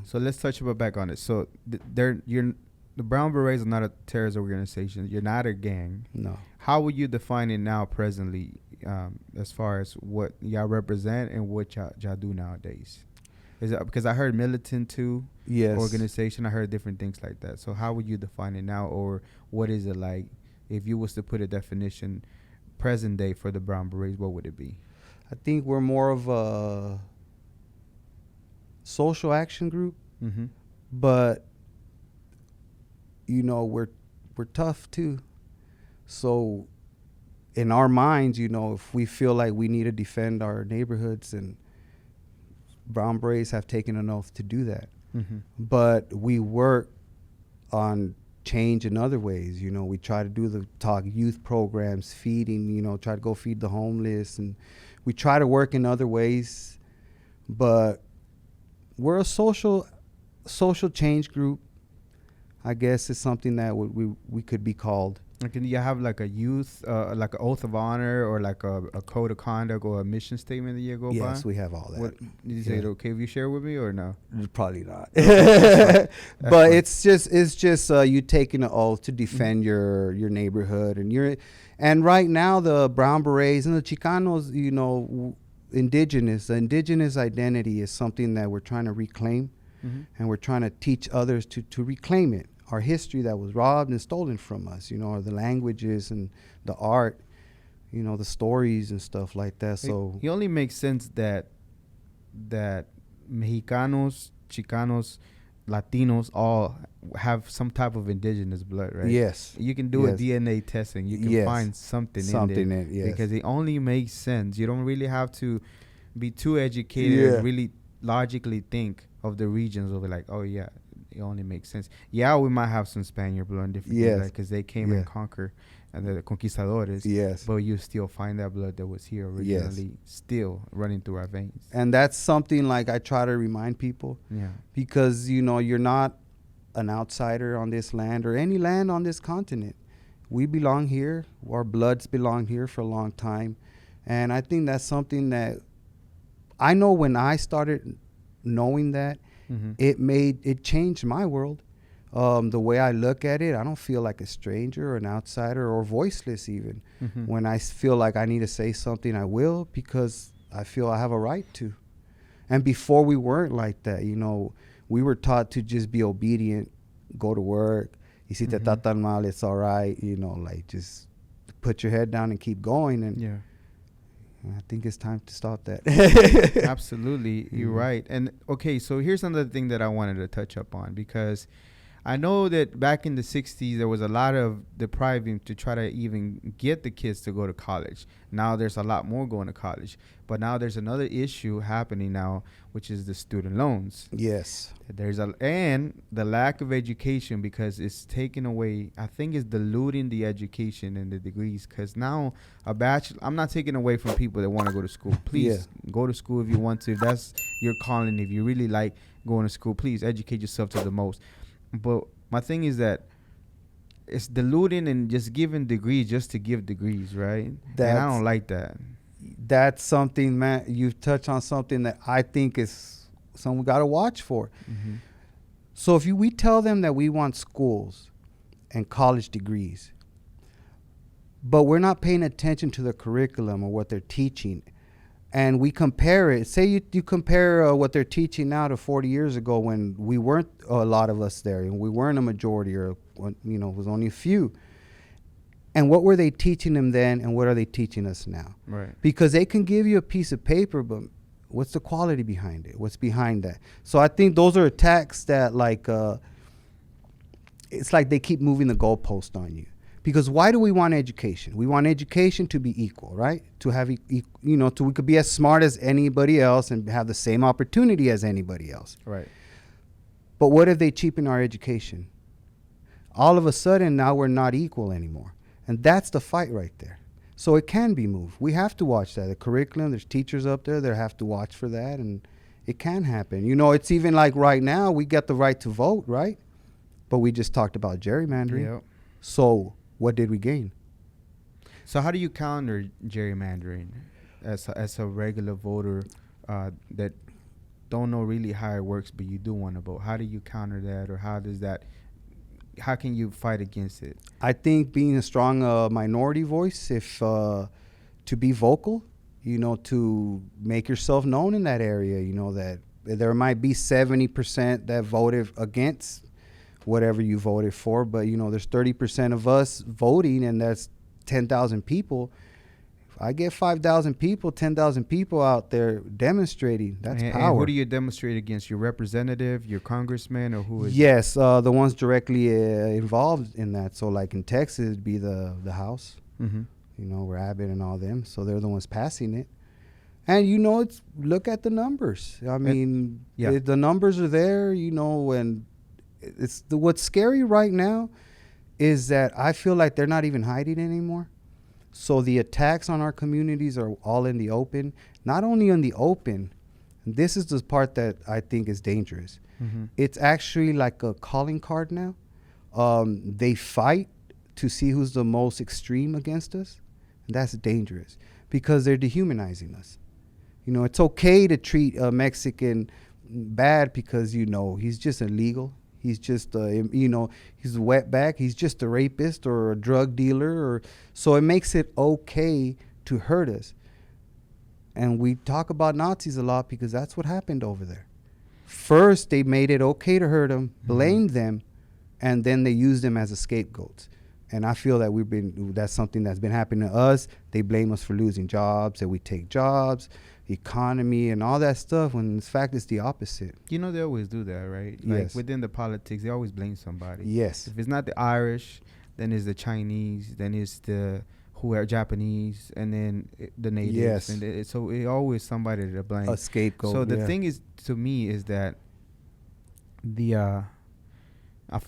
So let's touch back on it. So the Brown Berets are not a terrorist organization. You're not a gang. No. How would you define it now presently, as far as what y'all represent and what y'all do nowadays? Is it because I heard militant too? Yes. Organization. I heard different things like that. So how would you define it now, or what is it like? If you was to put a definition present day for the Brown Berets, what would it be? I think we're more of a social action group, but we're tough too. So in our minds, if we feel like we need to defend our neighborhoods, and Brown Berets have taken an oath to do that. But we work on change in other ways. We try to do the talk youth programs, feeding, try to go feed the homeless, and we try to work in other ways. But we're a social change group, I guess, is something that we could be called. Can you have like a youth, like an oath of honor, or like a code of conduct, or a mission statement that you go by? Yes, we have all that. What, did you say it okay if you share with me or no? Probably not. But it's just you taking an oath to defend your neighborhood, and right now the Brown Berets and the Chicanos, the indigenous identity is something that we're trying to reclaim, and we're trying to teach others to reclaim it. Our history that was robbed and stolen from us, or the languages and the art, the stories and stuff like that. So it only makes sense that Mexicanos, Chicanos, Latinos all have some type of indigenous blood, right? Yes. You can do a DNA testing. You can find something in there. Yes. Because it only makes sense. You don't really have to be too educated and really logically think of the regions of it, like, oh yeah, it only makes sense. Yeah, we might have some Spaniard blood and different things, because they came and conquered, and the conquistadores. Yes. But you still find that blood that was here originally still running through our veins. And that's something like I try to remind people. Yeah. Because, you're not an outsider on this land or any land on this continent. We belong here. Our bloods belong here for a long time. And I think that's something that I know when I started knowing that, it changed my world. The way I look at it, I don't feel like a stranger or an outsider or voiceless even. When I feel like I need to say something, I will, because I feel I have a right to. And before we weren't like that, we were taught to just be obedient, go to work. Y si te está tan mal, it's all right. Like just put your head down and keep going. And I think it's time to stop that. Absolutely. You're right. And okay, so here's another thing that I wanted to touch up on, because I know that back in the 60s, there was a lot of depriving to try to even get the kids to go to college. Now there's a lot more going to college. But now there's another issue happening now, which is the student loans. Yes. And the lack of education, because it's taking away, I think it's diluting the education and the degrees. Because now a bachelor, I'm not taking away from people that want to go to school. Please go to school if you want to. If that's your calling, if you really like going to school, please educate yourself to the most. But my thing is that it's diluting and just giving degrees just to give degrees, right? And I don't like that. That's something, man, you've touched on something that I think is something we got to watch for. So if we tell them that we want schools and college degrees, but we're not paying attention to the curriculum or what they're teaching, and we compare it, say you compare what they're teaching now to 40 years ago when we weren't a lot of us there and we weren't a majority, or it was only a few. And what were they teaching them then, and what are they teaching us now? Right. Because they can give you a piece of paper, but what's the quality behind it? What's behind that? So I think those are attacks that it's like they keep moving the goalpost on you. Because why do we want education? We want education to be equal, right? To have, we could be as smart as anybody else and have the same opportunity as anybody else. Right. But what if they cheapen our education? All of a sudden, now we're not equal anymore. And that's the fight right there. So it can be moved. We have to watch that. The curriculum, there's teachers up there that have to watch for that, and it can happen. You know, it's even like right now, we got the right to vote, right? But we just talked about gerrymandering. Yep. So what did we gain? So how do you counter gerrymandering as a regular voter that don't know really how it works, but you do want to vote? How do you counter that, or how can you fight against it? I think being a strong minority voice, if to be vocal, you know, to make yourself known in that area, you know, that there might be 70% that voted against whatever you voted for, but, you know, there's 30% of us voting, and that's 10,000 people. If I get 5,000 people, 10,000 people out there demonstrating, that's power. And who do you demonstrate against? Your representative, your congressman, or who is Yes, the ones directly involved in that. So like in Texas, it'd be the House, Mm-hmm. you know, where Abbott and all them. So they're the ones passing it. And, you know, look at the numbers. I mean, the numbers are there, you know, and what's scary right now is that I feel like they're not even hiding anymore. So the attacks on our communities are all in the open. Not only in the open, this is the part that I think is dangerous. Mm-hmm. It's actually like a calling card now. They fight to see who's the most extreme against us. And that's dangerous because they're dehumanizing us. You know, it's okay to treat a Mexican bad because, you know, he's just illegal. He's just, you know, he's a wetback. He's just a rapist or a drug dealer. So it makes it okay to hurt us. And we talk about Nazis a lot because that's what happened over there. First, they made it okay to hurt them, blamed them, and then they used them as a scapegoat. And I feel that that's something that's been happening to us. They blame us for losing jobs, that we take jobs, economy, and all that stuff, when in fact it's the opposite. You know, they always do that, right? Like Yes. within the politics, they always blame somebody. Yes. If it's not the Irish, then it's the Chinese, then it's the who are Japanese, and then the natives. Yes. And so it always somebody to blame. A scapegoat. So the thing is, to me, is that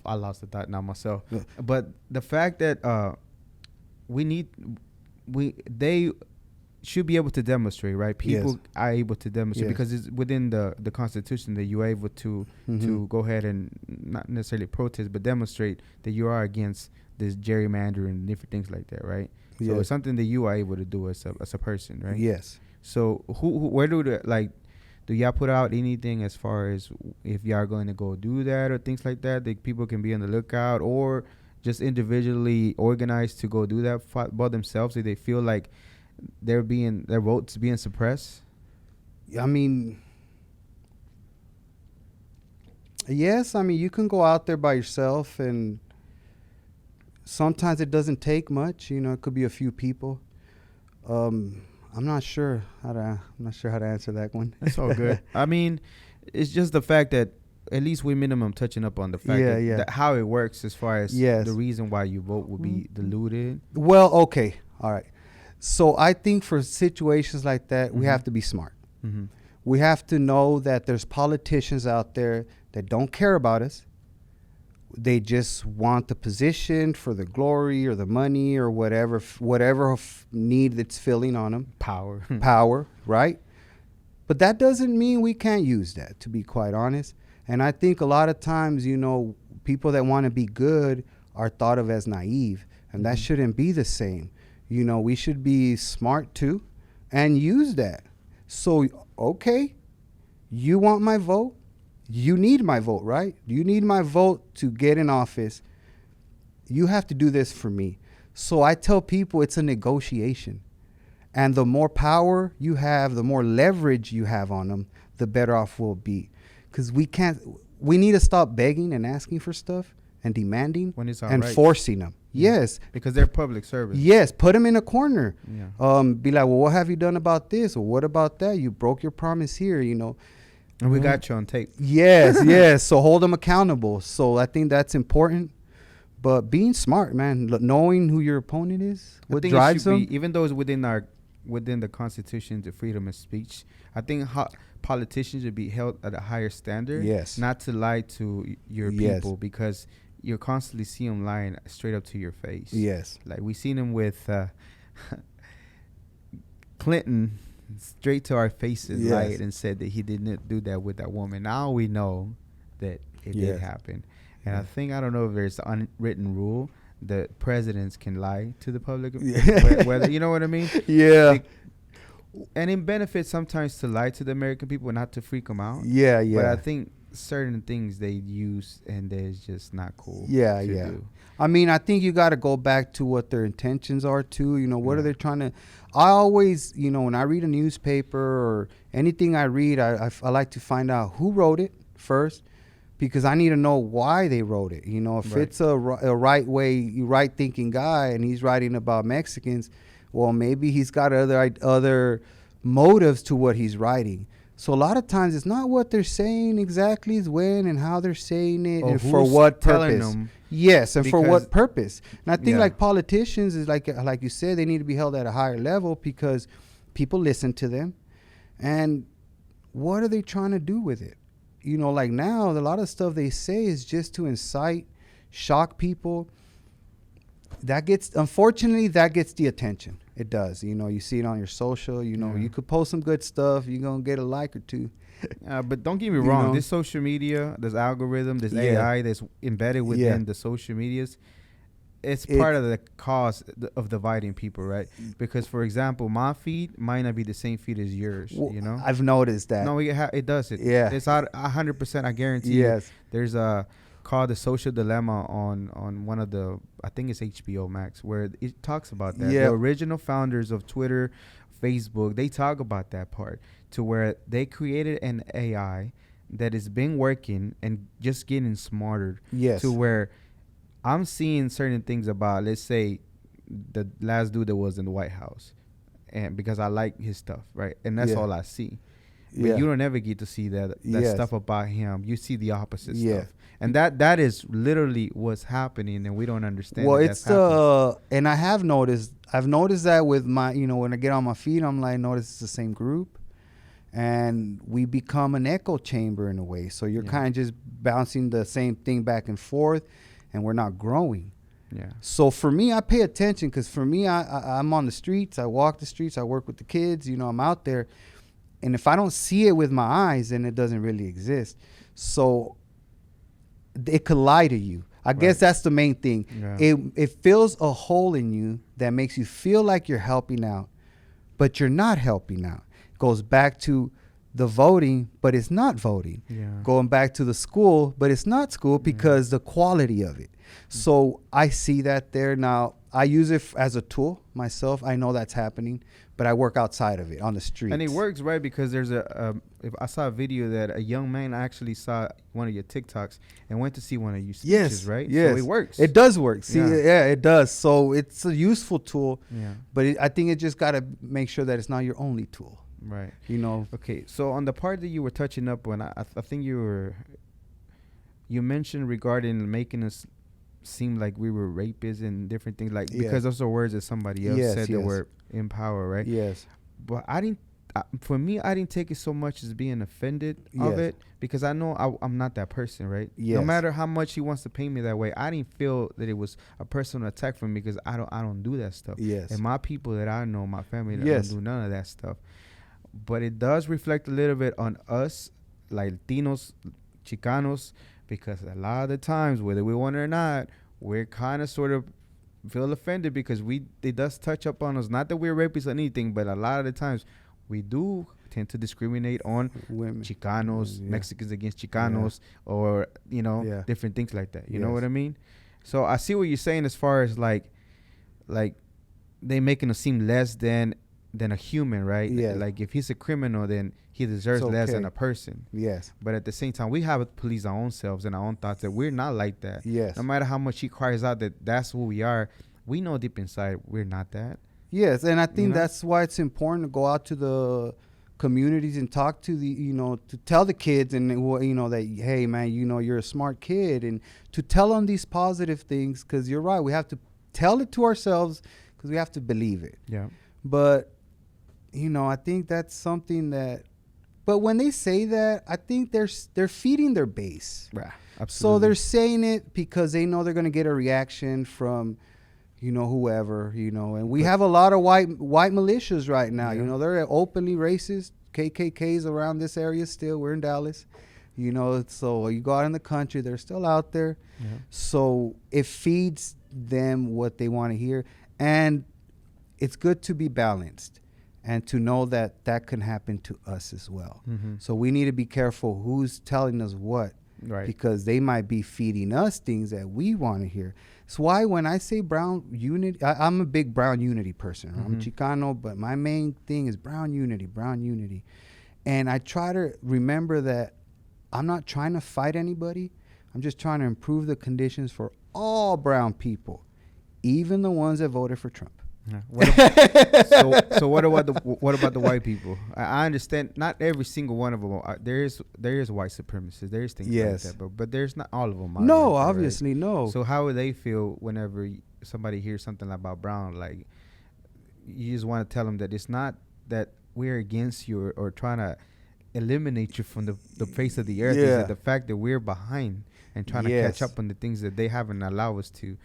I lost the thought now myself. Yeah. But the fact that they should be able to demonstrate, right? People are able to demonstrate because it's within the Constitution that you are able to go ahead and not necessarily protest, but demonstrate that you are against this gerrymandering and different things like that, right? So it's something that you are able to do as a person, right? Yes. So where do y'all put out anything as far as if y'all are going to go do that or things like that people can be on the lookout, or just individually organized to go do that by themselves if they feel like their votes being suppressed? I mean, yes. I mean, you can go out there by yourself, and sometimes it doesn't take much. You know, it could be a few people. I'm not sure how to answer that one. That's all good. I mean, it's just the fact that at least we minimum touching up on the fact that how it works as far as the reason why you vote will be diluted. Well, okay, all right. So I think for situations like that, we have to be smart. Mm-hmm. We have to know that there's politicians out there that don't care about us. They just want the position for the glory or the money or whatever need that's filling on them. Power, right? But that doesn't mean we can't use that, to be quite honest. And I think a lot of times, you know, people that want to be good are thought of as naive, and that shouldn't be the same. You know, we should be smart too and use that. So, okay, you want my vote? You need my vote, right? You need my vote to get in office. You have to do this for me. So I tell people it's a negotiation. And the more power you have, the more leverage you have on them, the better off we'll be. Because we need to stop begging and asking for stuff and demanding and forcing them. Yes. Because they're public service. Yes. Put them in a corner. Yeah. Be like, well, what have you done about this? Or what about that? You broke your promise here, you know. And we got you on tape. Yes. So hold them accountable. So I think that's important. But being smart, man, knowing who your opponent is, what drives them. Even though it's within our within the Constitution, the freedom of speech. I think politicians should be held at a higher standard. Yes. Not to lie to your Yes. people, because you constantly see them lying straight up to your face. Yes. Like we seen him with Clinton, straight to our faces, Yes. lied and said that he didn't do that with that woman. Now we know that it did Yes. happen. And I Yes. think, I don't know if there's an unwritten rule that presidents can lie to the public, Yeah. whether, you know what I mean? Yeah. And it benefits sometimes to lie to the American people, not to freak them out. Yeah. Yeah. But I think certain things they use and it's just not cool. Yeah, to yeah. do. I mean, I think you got to go back to what their intentions are too. You know, what Yeah. are they trying to? I always, you know, when I read a newspaper or anything I read, I like to find out who wrote it first, because I need to know why they wrote it. You know, if Right. it's a right thinking guy and he's writing about Mexicans, well, maybe he's got other motives to what he's writing. So a lot of times it's not what they're saying exactly, is when and how they're saying it, Or and for who's what telling purpose. them. Yes, and for Because- what purpose. And I think Yeah. like politicians is like you said, they need to be held at a higher level because people listen to them. And what are they trying to do with it? You know, like now, a lot of stuff they say is just to incite, shock people. Unfortunately, that gets the attention. It does. You know, you see it on your social, you know, Yeah. you could post some good stuff, you're going to get a like or two. But don't get me You wrong. know? This social media, this algorithm, this Yeah. AI that's embedded within Yeah. the social medias, it's It- part of the cause of dividing people, right? Because, for example, my feed might not be the same feed as yours, Well, you know? I've noticed that. No, it does it. Yeah. It's 100%, I guarantee you. Yes. There's a called The Social Dilemma on one of the, I think it's HBO Max, where it talks about that. Yeah. The original founders of Twitter, Facebook, they talk about that part, to where they created an AI that has been working and just getting smarter. Yes. To where I'm seeing certain things about, let's say, the last dude that was in the White House, and because I like his stuff, right? And that's Yeah. all I see. But Yeah. you don't ever get to see that Yes. stuff about him. You see the opposite Yeah. stuff. And that is literally what's happening, and we don't understand. Well, that it's that's happening. and I've noticed that with my, you know, when I get on my feed, I'm like, notice it's the same group, and we become an echo chamber in a way. So you're Yeah. kind of just bouncing the same thing back and forth, and we're not growing. Yeah. So for me, I pay attention because for me, I'm on the streets. I walk the streets. I work with the kids. You know, I'm out there, and if I don't see it with my eyes, then it doesn't really exist. So it could lie to you. I guess that's the main thing. Yeah. It fills a hole in you that makes you feel like you're helping out, but you're not helping out. Goes back to the voting, but it's not voting. Yeah. Going back to the school, but it's not school because the quality of it. So I see that there now. I use it as a tool myself. I know that's happening, but I work outside of it on the streets. And it works, right? Because there's if I saw a video that a young man actually saw one of your TikToks and went to see one of your speeches, Yes, right? yes. So it works. It does work. See, Yeah. yeah, it does. So it's a useful tool, Yeah. but I think it just got to make sure that it's not your only tool. Right. You know, Okay. So on the part that you were touching up on, I think you mentioned regarding making us seem like we were rapists and different things, like Yeah. because those are words that somebody else Yes, said that yes. were in power, right? yes, But I didn't. For me, I didn't take it so much as being offended of Yes. it, because I know I'm not that person, right? No Yes. matter how much he wants to paint me that way, I didn't feel that it was a personal attack from me, because I don't do that stuff. Yes. And my people that I know, my family, that Yes. don't do none of that stuff. But it does reflect a little bit on us, like Latinos, Chicanos, because a lot of the times, whether we want it or not, we're kind of sort of feel offended because it does touch up on us. Not that we're rapists or anything, but a lot of the times we do tend to discriminate on women. Chicanos, Yeah. Mexicans against Chicanos, or Yeah. different things like that. You know Yes. what I mean? So I see what you're saying as far as like they making us seem less than a human, right? Yeah. Like if he's a criminal, then he deserves less okay. than a person. Yes, But at the same time, we have to police our own selves and our own thoughts that we're not like that. yes, No matter how much he cries out that that's who we are, we know deep inside we're not that. yes. And I think know? that's why it's important to go out to the communities and talk to to tell the kids and that, hey man, you're a smart kid, and to tell them these positive things, because you're right, we have to tell it to ourselves because we have to believe it. Yeah. But I think that's something that. But when they say that, I think they're feeding their base. Yeah, So absolutely. they're saying it because they know they're going to get a reaction from, whoever, and we have a lot of white militias right now. Yeah. They're openly racist. KKKs around this area still. We're in Dallas. So you go out in the country, they're still out there. Yeah. So it feeds them what they want to hear. And it's good to be balanced and to know that that can happen to us as well. Mm-hmm. So we need to be careful who's telling us what. Right. Because they might be feeding us things that we want to hear. It's why when I say brown unity, I'm a big brown unity person. Mm-hmm. I'm a Chicano, but my main thing is brown unity. And I try to remember that I'm not trying to fight anybody. I'm just trying to improve the conditions for all brown people, even the ones that voted for Trump. Yeah. So what about the white people? I understand not every single one of them. There is white supremacists. There is things Yes. like that, but there's not all of them. No, like that, obviously, right? no. So how would they feel whenever somebody hears something about brown? Like, you just want to tell them that it's not that we're against you or trying to eliminate you from the face of the earth. Yeah. Is that the fact that we're behind and trying to catch Yes. up on the things that they haven't allowed us to.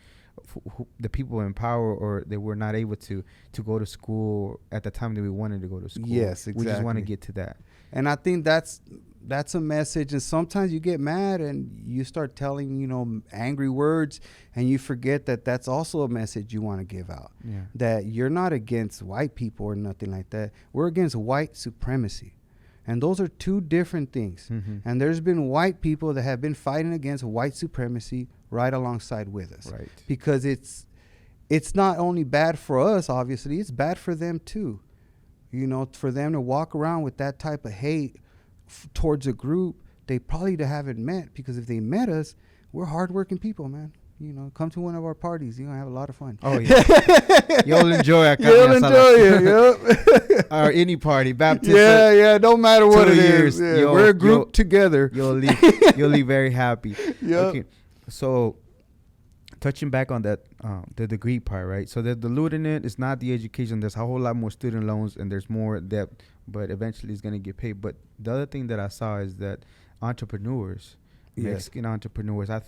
The people in power, or they were not able to go to school at the time that we wanted to go to school. Yes, We just want to exactly. get to that. And I think that's a message. And sometimes you get mad and you start telling, angry words, and you forget that that's also a message you want to give out. Yeah. That you're not against white people or nothing like that. We're against white supremacy. And those are two different things. Mm-hmm. And there's been white people that have been fighting against white supremacy right alongside with us. Right. Because it's not only bad for us, obviously, it's bad for them too. For them to walk around with that type of hate towards a group they probably haven't met, because if they met us, we're hardworking people, man. Come to one of our parties. You're going to have a lot of fun. Oh, yeah. You'll enjoy it. You'll enjoy it, yep. Or any party, baptism. Yeah, don't matter what 2 it years, is. Yeah, we're a group together. You'll leave very happy. Yep. Okay, so touching back on that, the degree part, right? So they're diluting it. It's not the education. There's a whole lot more student loans and there's more debt, but eventually it's going to get paid. But the other thing that I saw is that entrepreneurs, Yes. Mexican entrepreneurs, I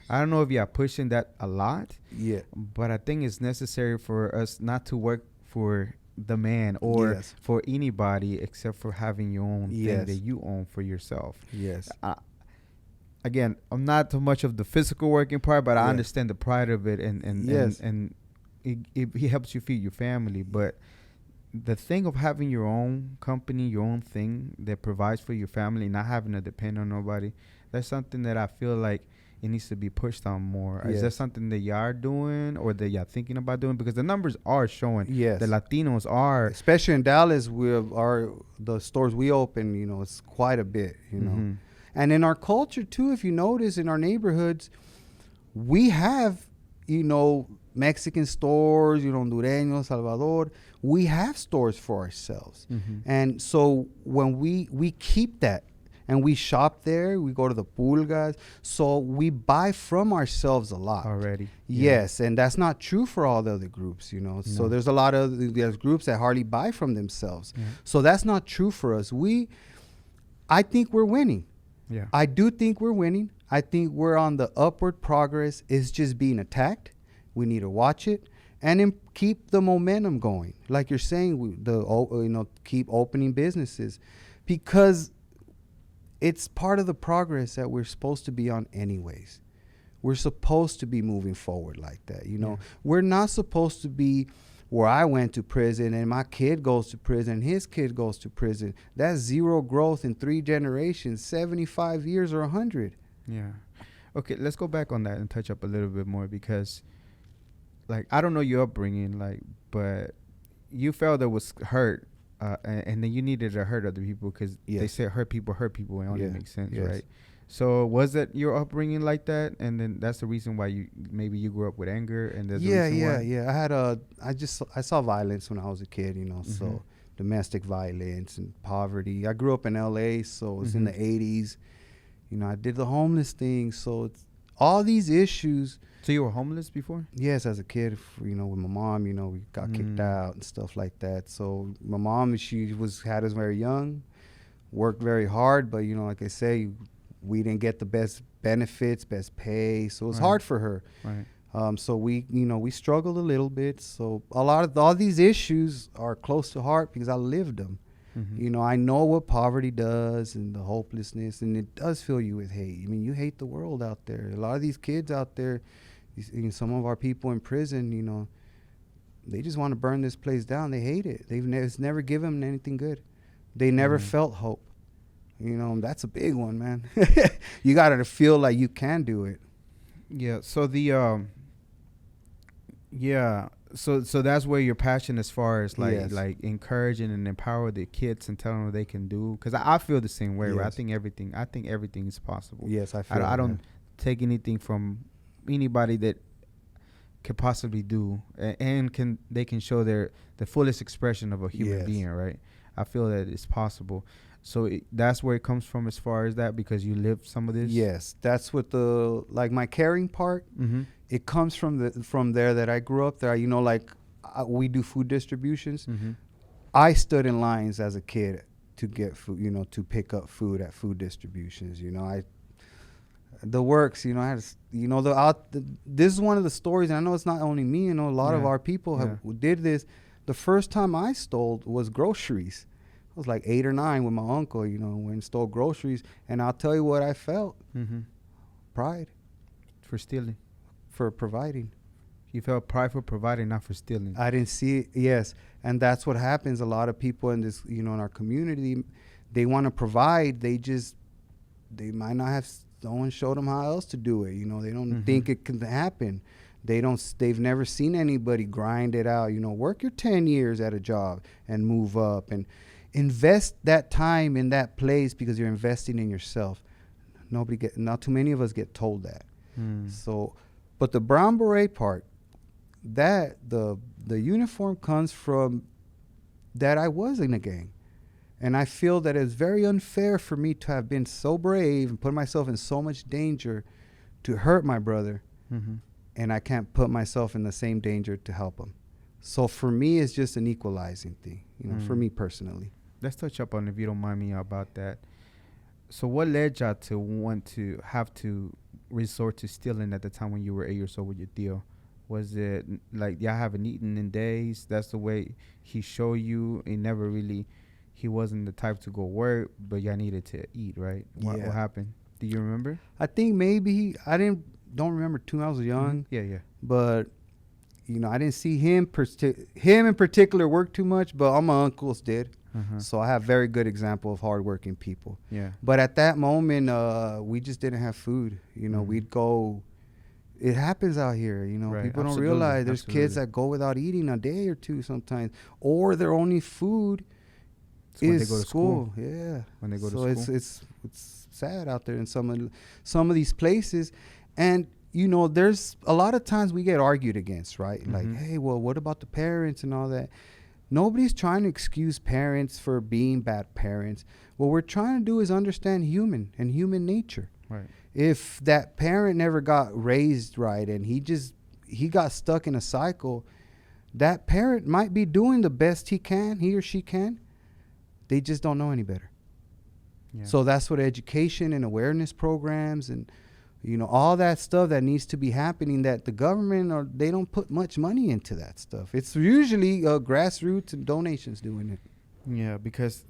don't know if you're pushing that a lot, Yeah. but I think it's necessary for us not to work for the man or Yes. for anybody except for having your own thing Yes. that you own for yourself. Yes. Again, I'm not too much of the physical working part, but I Yeah. understand the pride of it, and Yes. it helps you feed your family. But the thing of having your own company, your own thing that provides for your family, not having to depend on nobody, that's something that I feel like it needs to be pushed on more. Is that Yes. something that y'all are doing or that y'all thinking about doing? Because the numbers are showing Yes. the Latinos are. Especially in Dallas, the stores we open, it's quite a bit, Mhm. And in our culture too, if you notice, in our neighborhoods, we have, Mexican stores, Hondureño, Salvador. We have stores for ourselves. Mhm. And so when we keep that and we shop there, we go to the pulgas, so we buy from ourselves a lot. Already. Yes, and that's not true for all the other groups, So No. there's a lot of there's groups that hardly buy from themselves. Yeah. So that's not true for us. I think we're winning. Yeah. I do think we're winning. I think we're on the upward progress. It's just being attacked. We need to watch it and then keep the momentum going. Like you're saying, keep opening businesses, because it's part of the progress that we're supposed to be on anyways. We're supposed to be moving forward like that. Yeah. We're not supposed to be where I went to prison and my kid goes to prison, his kid goes to prison. That's zero growth in 3 generations, 75 years or 100. Yeah. Okay, let's go back on that and touch up a little bit more, because I don't know your upbringing, but you felt it was hurt, and then you needed to hurt other people, because they Yes. said hurt people, it only Yeah. makes sense, Yes. right? So was it your upbringing like that, and then that's the reason why you grew up with anger, and there's Yeah. the reason why? I saw violence when I was a kid, Mhm. so domestic violence and poverty. I grew up in LA, so it's in Mhm. the 80s. I did the homeless thing, so all these issues. So you were homeless before? Yes, as a kid, with my mom, we got kicked out and stuff like that. So my mom, she had us very young, worked very hard, but like I say, we didn't get the best benefits, best pay, so it was hard for her. Right. So we struggled a little bit. So all these issues are close to heart because I lived them. Mm-hmm. I know what poverty does and the hopelessness, and it does fill you with hate. I mean, you hate the world out there. A lot of these kids out there, some of our people in prison, they just want to burn this place down. They hate it. It's never given them anything good. They never felt hope. That's a big one, man. You got to feel like you can do it. Yeah. So So that's where your passion, as far as like encouraging and empower the kids and telling them what they can do. Because I feel the same way. Yes. Right? I think everything is possible. Yes, I feel. I don't take anything from anybody that could possibly do, and they can show the fullest expression of a human being. Right. I feel that it's possible. So that's where it comes from, as far as that, because you lived some of this. Yes, that's what my caring part. Mm-hmm. It comes from there that I grew up there. We do food distributions. Mm-hmm. I stood in lines as a kid to get food, to pick up food at food distributions. The works. I had, this is one of the stories, and I know it's not only me. A lot of our people did this. The first time I stole was groceries. I was like 8 or 9 with my uncle, went and stole groceries. And I'll tell you what I felt. Mm-hmm. Pride. For stealing. For providing. You felt pride for providing, not for stealing. I didn't see it. Yes. And that's what happens. A lot of people in this, in our community, they want to provide. They might not have, someone showed them how else to do it. They don't think it can happen. They've never seen anybody grind it out. Work your 10 years at a job and move up and invest that time in that place, because you're investing in yourself. Not too many of us get told that. So, but the Brown Beret part, that the uniform comes from that I was in a gang. And I feel that it's very unfair for me to have been so brave and put myself in so much danger to hurt my brother. Mm-hmm. And I can't put myself in the same danger to help him. So for me, it's just an equalizing thing, for me personally. Let's touch up on, if you don't mind me, about that. So what led y'all to want to have to resort to stealing at the time when you were 8 years old with your deal? Was it like y'all haven't eaten in days? That's the way he showed you. He wasn't the type to go work, but y'all needed to eat, right? What happened? Do you remember? I think maybe don't remember too. I was young. Mm-hmm. Yeah. But I didn't see him in particular work too much, but all my uncles did. Uh-huh. So I have very good example of hardworking people. Yeah. But at that moment, we just didn't have food. We'd go. It happens out here. Right. People don't realize there's kids that go without eating a day or two sometimes, or their only food is when they go to school. Yeah. When they go to school. So it's sad out there in some of these places, and there's a lot of times we get argued against, right? Mm-hmm. Like, hey, well, what about the parents and all that? Nobody's trying to excuse parents for being bad parents. What we're trying to do is understand human nature. Right. If that parent never got raised right and he got stuck in a cycle, that parent might be doing the best he or she can. They just don't know any better. Yeah. So that's what education and awareness programs and all that stuff that needs to be happening, that the government they don't put much money into that stuff. It's usually grassroots and donations doing it. Yeah, because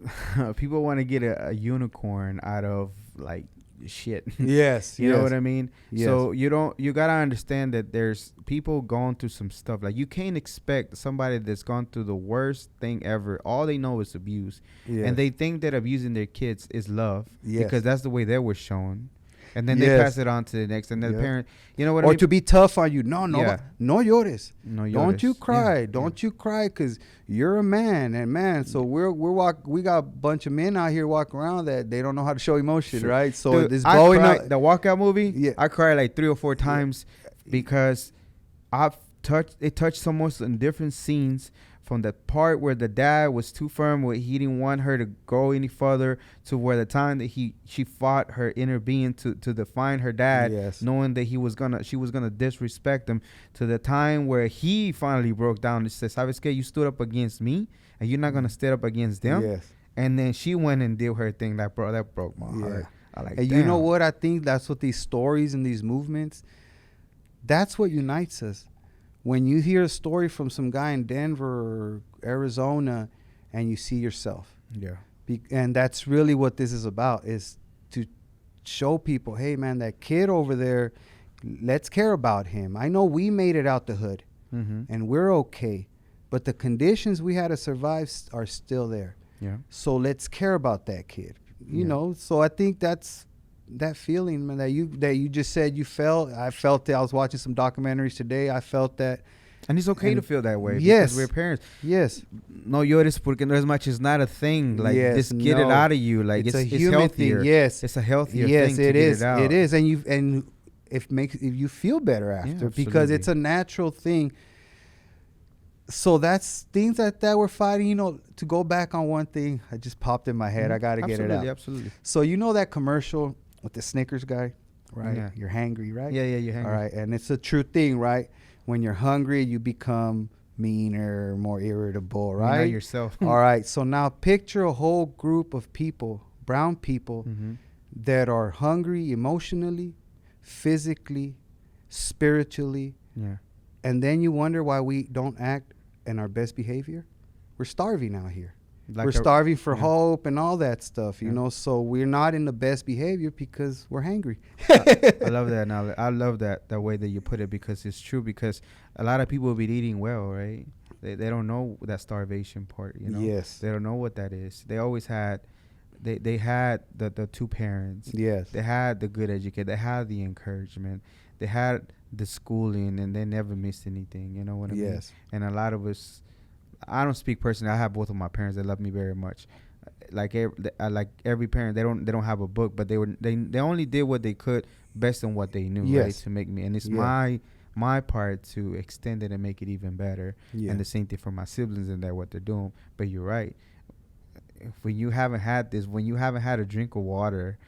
people want to get a unicorn out of like shit. Yes. You know what I mean? Yes. So you got to understand that there's people going through some stuff. Like, you can't expect somebody that's gone through the worst thing ever. All they know is abuse. Yes. And they think that abusing their kids is love. Yes. Because that's the way they were shown. And then they pass it on to the next, and then the parent, you know what I mean? Or to be tough on you. No llores. Don't you cry. Yeah. Don't you cry, because you're a man. And so we got a bunch of men out here walking around that they don't know how to show emotion, right? So Dude, this blowing up. The Walkout movie, I cried like 3 or 4 times because it touched so much in different scenes, from the part where the dad was too firm, where he didn't want her to go any further, to where the time that she fought her inner being to define her dad, Yes. knowing that she was gonna disrespect him, to the time where he finally broke down and said, "Sabes que, you stood up against me, and you're not gonna stand up against them." Yes. And then she went and did her thing. That broke my heart. I like. And damn. you know what? I think that's what these stories and these movements, that's what unites us. When you hear a story from some guy in Denver or Arizona and you see yourself. Yeah. And that's really what this is about, is to show people, hey, man, that kid over there, let's care about him. I know we made it out the hood, and we're okay, but the conditions we had to survive are still there. Yeah. So let's care about that kid. You know, so I think that's that feeling, man, that you just said you felt. I felt it. I was watching some documentaries today. I felt that. And it's okay to feel that way. Yes. Because we're parents. Yes. No llores porque no es much. It's not a thing. Like, Yes, just get it no. out of you. Like, It's a it's human healthier. thing. Yes. It's a healthier Yes, thing to it get is. it out. It is. And if you feel better after, because it's a natural thing. So that's things that we're fighting. You know, to go back on one thing, I just popped in my head. I got to get it out. Absolutely. So you know that commercial with the Snickers guy, right? Yeah. You're hangry, right? Yeah, you're hangry. All right, and it's a true thing, right? When you're hungry, you become meaner, more irritable, right? You know yourself. All right, so now picture a whole group of people, brown people, that are hungry emotionally, physically, spiritually, Yeah. and then you wonder why we don't act in our best behavior. We're starving out here. Like we're starving for hope and all that stuff, you know. So we're not in the best behavior because we're hangry. I love that. Now I love that way that you put it, because it's true. Because a lot of people have been eating well, right? They don't know that starvation part, you know. Yes. They don't know what that is. They always had. They had the two parents. Yes. They had the good education. They had the encouragement. They had the schooling, and they never missed anything. You know what I mean? Yes. And a lot of us, I don't speak personally. I have both of my parents. They love me very much. Like every parent, they don't have a book, but they only did what they could based on what they knew, right, to make me. And it's my part to extend it and make it even better. Yeah. And the same thing for my siblings and that what they're doing. But you're right. When you haven't had this, when you haven't had a drink of water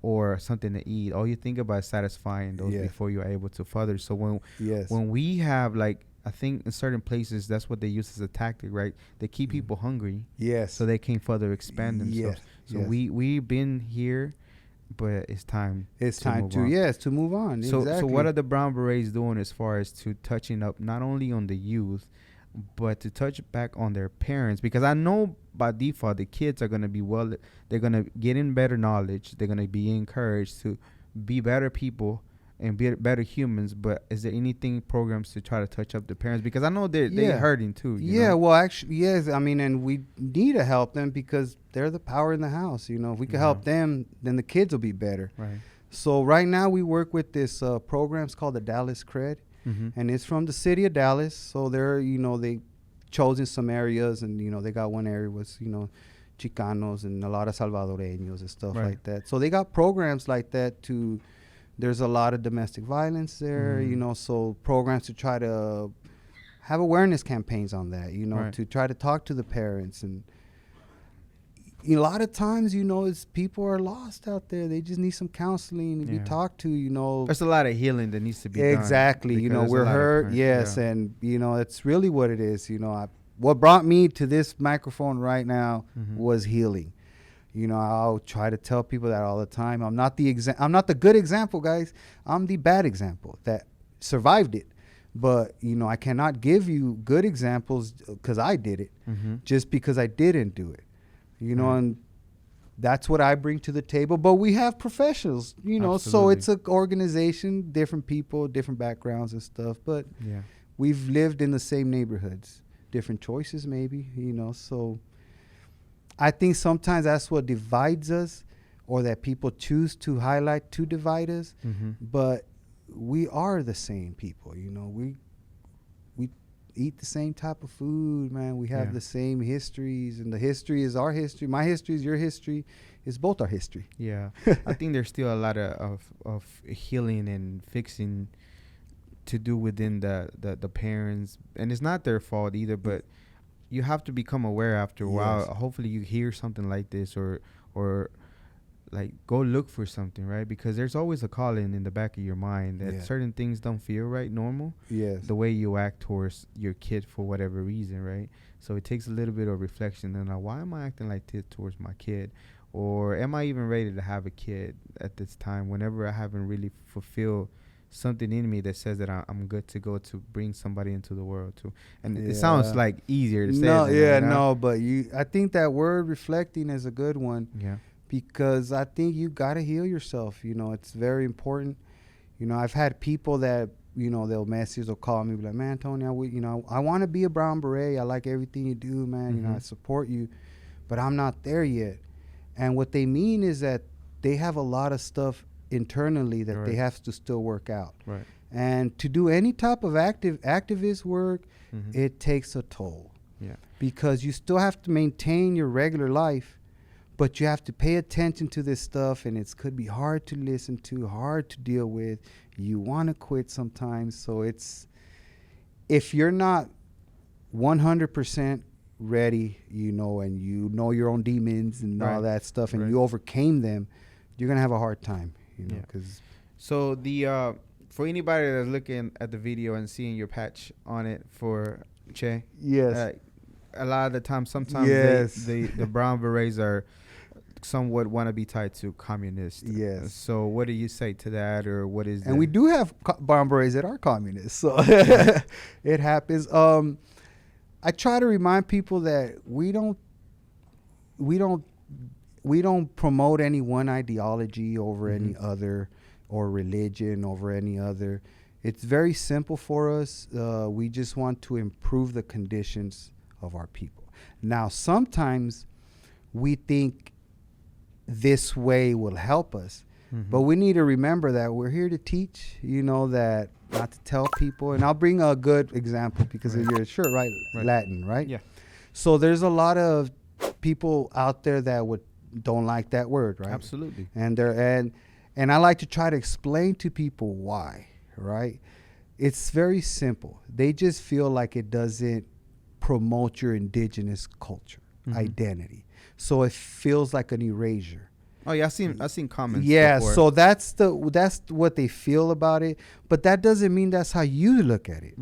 or something to eat, all you think about is satisfying those before you're able to further. So when we have, like, I think in certain places that's what they use as a tactic, right? They keep people hungry, so they can further expand themselves. So we've been here, but it's time. It's time to move on. So what are the Brown Berets doing as far as to touching up not only on the youth, but to touch back on their parents? Because I know by default the kids are going to be they're going to get in better knowledge. They're going to be encouraged to be better people and be better humans. But is there anything programs to try to touch up the parents? Because I know they're hurting too. You know? Well, actually, yes. I mean, and we need to help them because they're the power in the house. You know, if we can help them, then the kids will be better. Right. So right now we work with this program. It's called the Dallas Cred. And it's from the city of Dallas. So they chosen some areas, and they got one area was Chicanos and a lot of Salvadoreños and stuff like that. So they got programs like that there's a lot of domestic violence there, so programs to try to have awareness campaigns on that, to try to talk to the parents. And a lot of times, it's people are lost out there. They just need some counseling to be talked to, There's a lot of healing that needs to be done. Exactly. We're hurt. Yes. Yeah. And, it's really what it is. What brought me to this microphone right now was healing. I'll try to tell people that all the time. I'm not the good example, guys. I'm the bad example that survived it. But, I cannot give you good examples because I did it just because I didn't do it. And that's what I bring to the table. But we have professionals, so it's an organization, different people, different backgrounds and stuff. But we've lived in the same neighborhoods, different choices maybe, so I think sometimes that's what divides us, or that people choose to highlight to divide us. But we are the same people, we eat the same type of food, man. We have the same histories, and the history is our history. My history is your history. It's both our history. Yeah. I think there's still a lot of healing and fixing to do within the parents, and it's not their fault either, but you have to become aware after a while. Yes. Hopefully you hear something like this, or like go look for something, right? Because there's always a calling in the back of your mind that certain things don't feel right normal. Yes. The way you act towards your kid for whatever reason, right? So it takes a little bit of reflection. And why am I acting like this towards my kid? Or am I even ready to have a kid at this time whenever I haven't really fulfilled something in me that says that I'm good to go to bring somebody into the world too? And it sounds like easier to say. But I think that word reflecting is a good one. Yeah. Because I think you got to heal yourself. You know, it's very important. You know, I've had people that, you know, they'll message or call me, be like, man, Tony, I want to be a Brown Beret. I like everything you do, man. You know, I support you, but I'm not there yet. And what they mean is that they have a lot of stuff internally that they have to still work out. Right. And to do any type of activist work, it takes a toll. Yeah. Because you still have to maintain your regular life, but you have to pay attention to this stuff, and it could be hard to listen to, hard to deal with. You want to quit sometimes. So if you're not 100% ready, you know, and you know your own demons and all that stuff, and you overcame them, you're going to have a hard time, you know, because. So for anybody that's looking at the video and seeing your patch on it for Che. Yes. A lot of the time, sometimes the Brown Berets are somewhat want to be tied to communists. Yes. So what do you say to that, or what is? And we do have Brown Berets that are communists, so it happens. I try to remind people that we don't promote any one ideology over any other, or religion over any other. It's very simple for us. We just want to improve the conditions of our people. Now, sometimes we think this way will help us, but we need to remember that we're here to teach, you know, that not to tell people. And I'll bring a good example because of your shirt, right? Latin, right? Yeah. So there's a lot of people out there that don't like that word, right? Absolutely. And I like to try to explain to people why, right? It's very simple. They just feel like it doesn't promote your indigenous culture, identity. So it feels like an erasure. Oh yeah, I've seen comments. Yeah, before. so that's what they feel about it. But that doesn't mean that's how you look at it.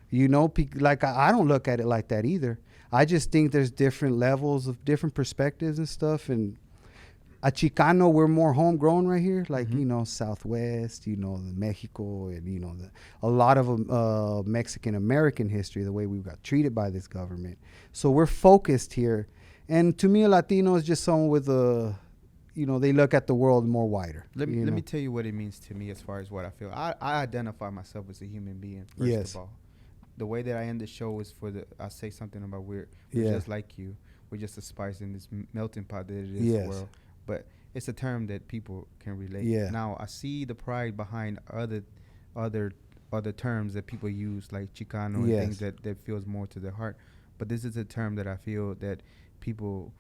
You know, like I don't look at it like that either. I just think there's different levels of different perspectives and stuff. And a Chicano, we're more homegrown right here, like you know, Southwest, you know, the Mexico, and you know, a lot of Mexican American history, the way we got treated by this government. So we're focused here. And to me, a Latino is just someone with you know, they look at the world more wider. Let me tell you what it means to me as far as what I feel. I identify myself as a human being, first of all. The way that I end the show is I say something about we're just like you. We're just a spice in this melting pot that it is the world. But it's a term that people can relate. Yeah. Now, I see the pride behind other terms that people use, like Chicano and things that feels more to their heart. But this is a term that I feel that people...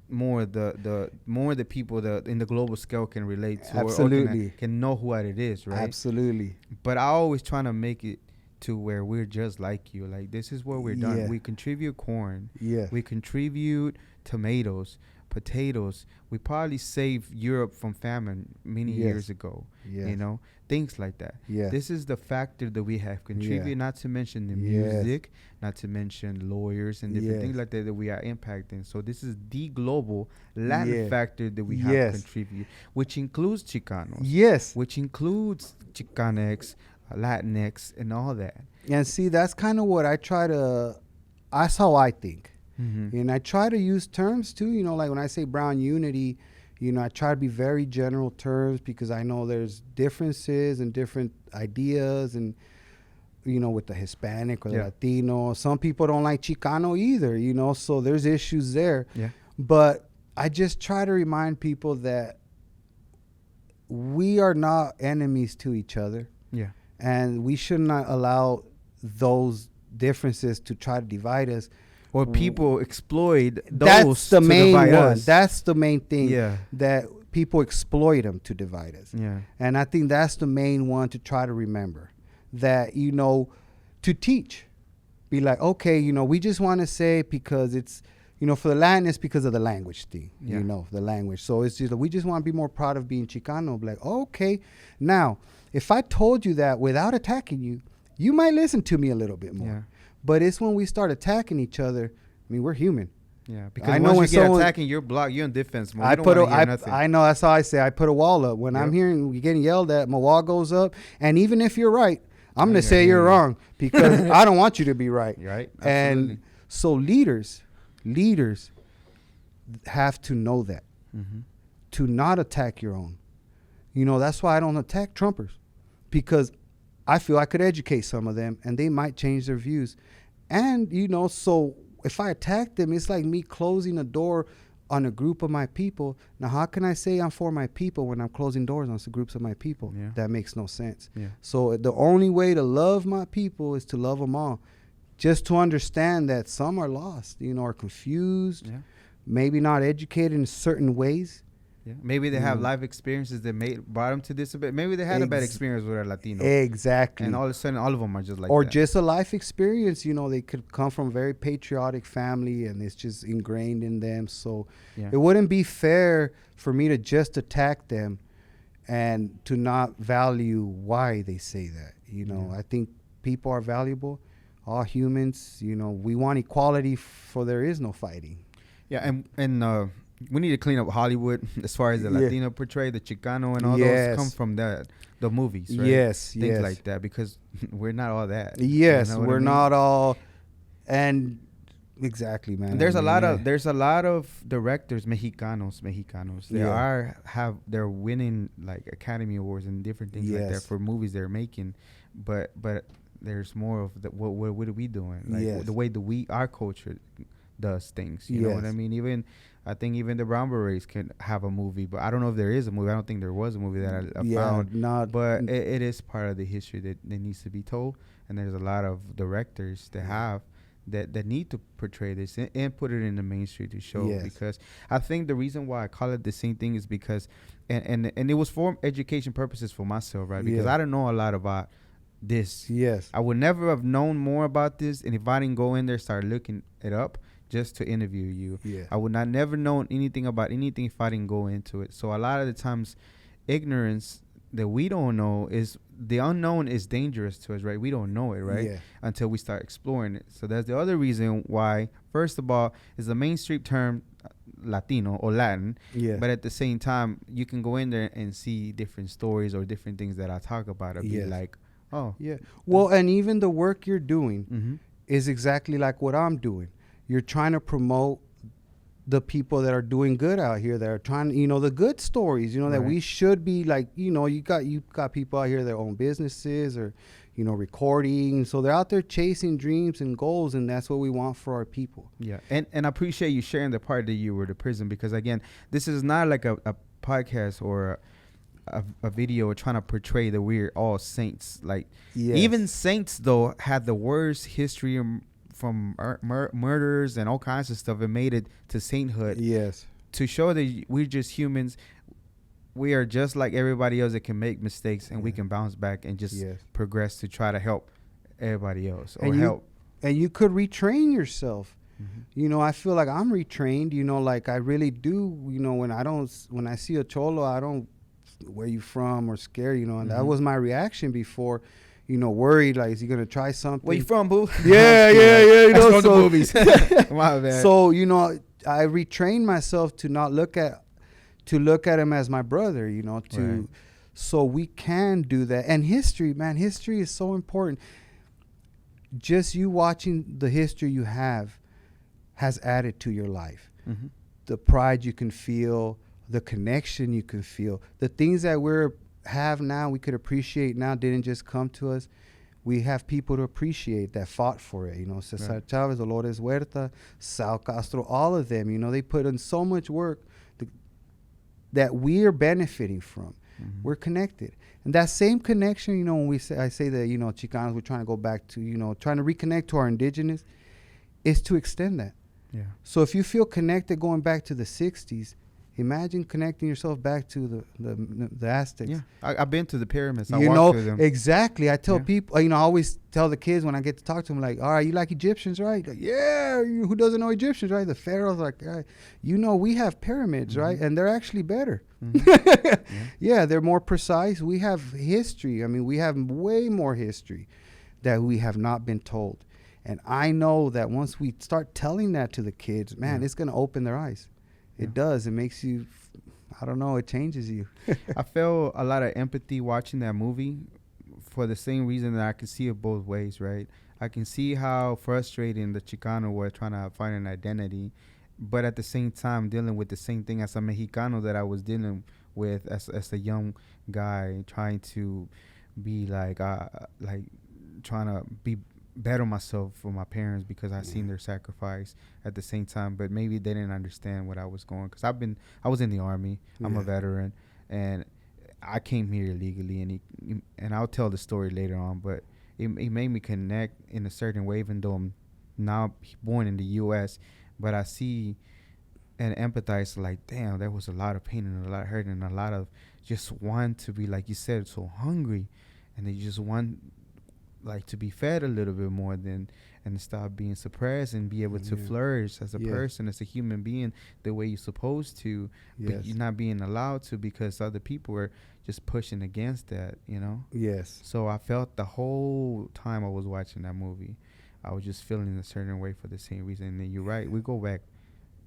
more the people in the global scale can relate to. Absolutely. Or can know what it is, right? Absolutely. But I always trying to make it to where we're just like you. Like, this is what we're done. Yeah. We contribute corn. Yeah. We contribute tomatoes, potatoes. We probably saved Europe from famine many years ago. Yes. You know, things like that. Yeah. This is the factor that we have contributed, not to mention the music, not to mention lawyers and different things like that we are impacting. So this is the global Latin factor that we have contributed, which includes Chicanos. Yes. Which includes Chicanx, Latinx, and all that. And see, that's kind of what that's how I think. And I try to use terms too, you know, like when I say brown unity, you know, I try to be very general terms because I know there's differences and different ideas, and, you know, with the Hispanic or the Latino. Some people don't like Chicano either, you know, so there's issues there. Yeah. But I just try to remind people that we are not enemies to each other. Yeah. And we should not allow those differences to try to divide us. Or people exploit those. That's the main one. Us. That's the main thing. Yeah. That people exploit them to divide us. Yeah. And I think that's the main one to try to remember. That, you know, to teach. be like, okay, we just want to say because it's, for the Latin, it's because of the language thing, the language. So it's just, we just want to be more proud of being Chicano. Be like, oh, okay. Now, if I told you that without attacking you, you might listen to me a little bit more. Yeah. But it's when we start attacking each other. I mean, we're human. Yeah, because once you get attacking, you're blocked. You're in defense mode. I know. That's how I say. I put a wall up. When I'm hearing you getting yelled at, my wall goes up. And even if you're right, I'm going to say you're wrong because I don't want you to be right. Right. Absolutely. And so leaders have to know that, to not attack your own. That's why I don't attack Trumpers, because I feel I could educate some of them and they might change their views. And, so if I attack them, it's like me closing a door on a group of my people. Now, how can I say I'm for my people when I'm closing doors on some groups of my people? Yeah. That makes no sense. Yeah. So the only way to love my people is to love them all. Just to understand that some are lost, are confused, maybe not educated in certain ways. Yeah. Maybe they have life experiences that brought them to this a bit. Maybe they had a bad experience with a Latino. Exactly. And all of a sudden, all of them are just like or that. Just a life experience. They could come from a very patriotic family and it's just ingrained in them. So it wouldn't be fair for me to just attack them and to not value why they say that. I think people are valuable. All humans, we want equality, for there is no fighting. Yeah, and we need to clean up Hollywood as far as the Latino portray, the Chicano and all those come from the movies, right? Yes, things like that, because we're not all that. Yes, we're not all, and exactly, man. And there's a lot of directors, Mexicanos. They're winning like Academy Awards and different things like that for movies they're making, but there's more of what are we doing? Like the way our culture does things. You know what I mean? I think even the Brown Berets can have a movie, but I don't know if there is a movie. I don't think there was a movie that I found. But it is part of the history that needs to be told. And there's a lot of directors that need to portray this and put it in the mainstream to show. Because I think the reason why I call it the same thing is because, and it was for education purposes for myself, right? Because I don't know a lot about this. Yes. I would never have known more about this. And if I didn't go in there, start looking it up, just to interview you. I would not never known anything about anything if I didn't go into it. So a lot of the times, ignorance that we don't know is the unknown is dangerous to us, right? We don't know it, right? Until we start exploring it. So that's the other reason why, first of all, is the mainstream term Latino or Latin. But at the same time, you can go in there and see different stories or different things that I talk about. It'd be like, oh. Yeah. Well, and even the work you're doing is exactly like what I'm doing. You're trying to promote the people that are doing good out here, that are trying, the good stories, that we should be like, you got people out here that own businesses or, recording. So they're out there chasing dreams and goals, and that's what we want for our people. Yeah. And I appreciate you sharing the part that you were to prison, because again, this is not like a podcast or a video trying to portray that we're all saints. Like even saints though had the worst history from murders and all kinds of stuff, and made it to sainthood. To show that we're just humans. We are just like everybody else that can make mistakes, and we can bounce back and just progress to try to help everybody else and you could retrain yourself. I feel like I'm retrained, like I really do. When I see a cholo, I don't, where you from, or scared, and that was my reaction before. Worried, like, is he gonna try something? Where you from, boo? Yeah. From the movies. My bad. So I retrained myself to not look at him as my brother. So we can do that. And history is so important. Just you watching the history you have has added to your life. The pride you can feel, the connection you can feel, the things that have now, we could appreciate now, didn't just come to us. We have people to appreciate that fought for it. Cesar Chavez, Dolores Huerta, Sal Castro, all of them. They put in so much work that we are benefiting from. We're connected, and that same connection. When I say that, Chicanos, we're trying to go back to, trying to reconnect to our indigenous, is to extend that. So if you feel connected going back to the '60s, Imagine connecting yourself back to the Aztecs. Yeah, I've been to the pyramids. I You walked know, through them. exactly. I tell Yeah. people, I always tell the kids when I get to talk to them, like, all right, you like Egyptians, right? Like, yeah, who doesn't know Egyptians, right? The pharaohs, like, we have pyramids, right? And they're actually better. Yeah, they're more precise. We have history. I mean, we have way more history that we have not been told. And I know that once we start telling that to the kids, man, it's going to open their eyes. It does. It makes you, I don't know, it changes you. I felt a lot of empathy watching that movie for the same reason that I can see it both ways, right? I can see how frustrating the Chicano were trying to find an identity, but at the same time dealing with the same thing as a Mexicano that I was dealing with as a young guy trying to be like trying to be better myself for my parents because I seen their sacrifice at the same time, but maybe they didn't understand what I was going, because I was in the army. I'm a veteran, and I came here illegally, and I'll tell the story later on, but it made me connect in a certain way, even though I'm now born in the U.S., but I see and empathize, like, damn, there was a lot of pain and a lot of hurt and a lot of just want to be, like you said, so hungry, and they just want like to be fed a little bit more and stop being suppressed and be able to flourish as a person, as a human being, the way you're supposed to, but you're not being allowed to because other people are just pushing against that, you know? Yes. So I felt the whole time I was watching that movie, I was just feeling a certain way for the same reason. And then you're right, we go back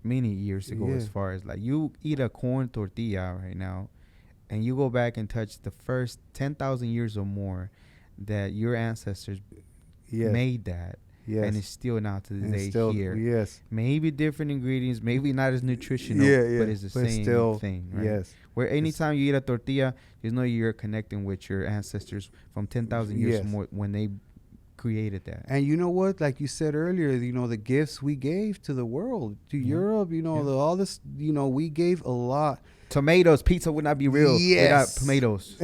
many years ago as far as like you eat a corn tortilla right now and you go back and touch the first 10,000 years or more that your ancestors made that, and it's still now to this day here. Yes. Maybe different ingredients, maybe not as nutritional, but it's the same thing, right? Yes. Where anytime you eat a tortilla, you know you're connecting with your ancestors from 10,000 years more when they created that. And you know what? Like you said earlier, you know, the gifts we gave to the world, to Europe, you know, all this, you know, we gave a lot. Tomatoes, pizza would not be real without tomatoes,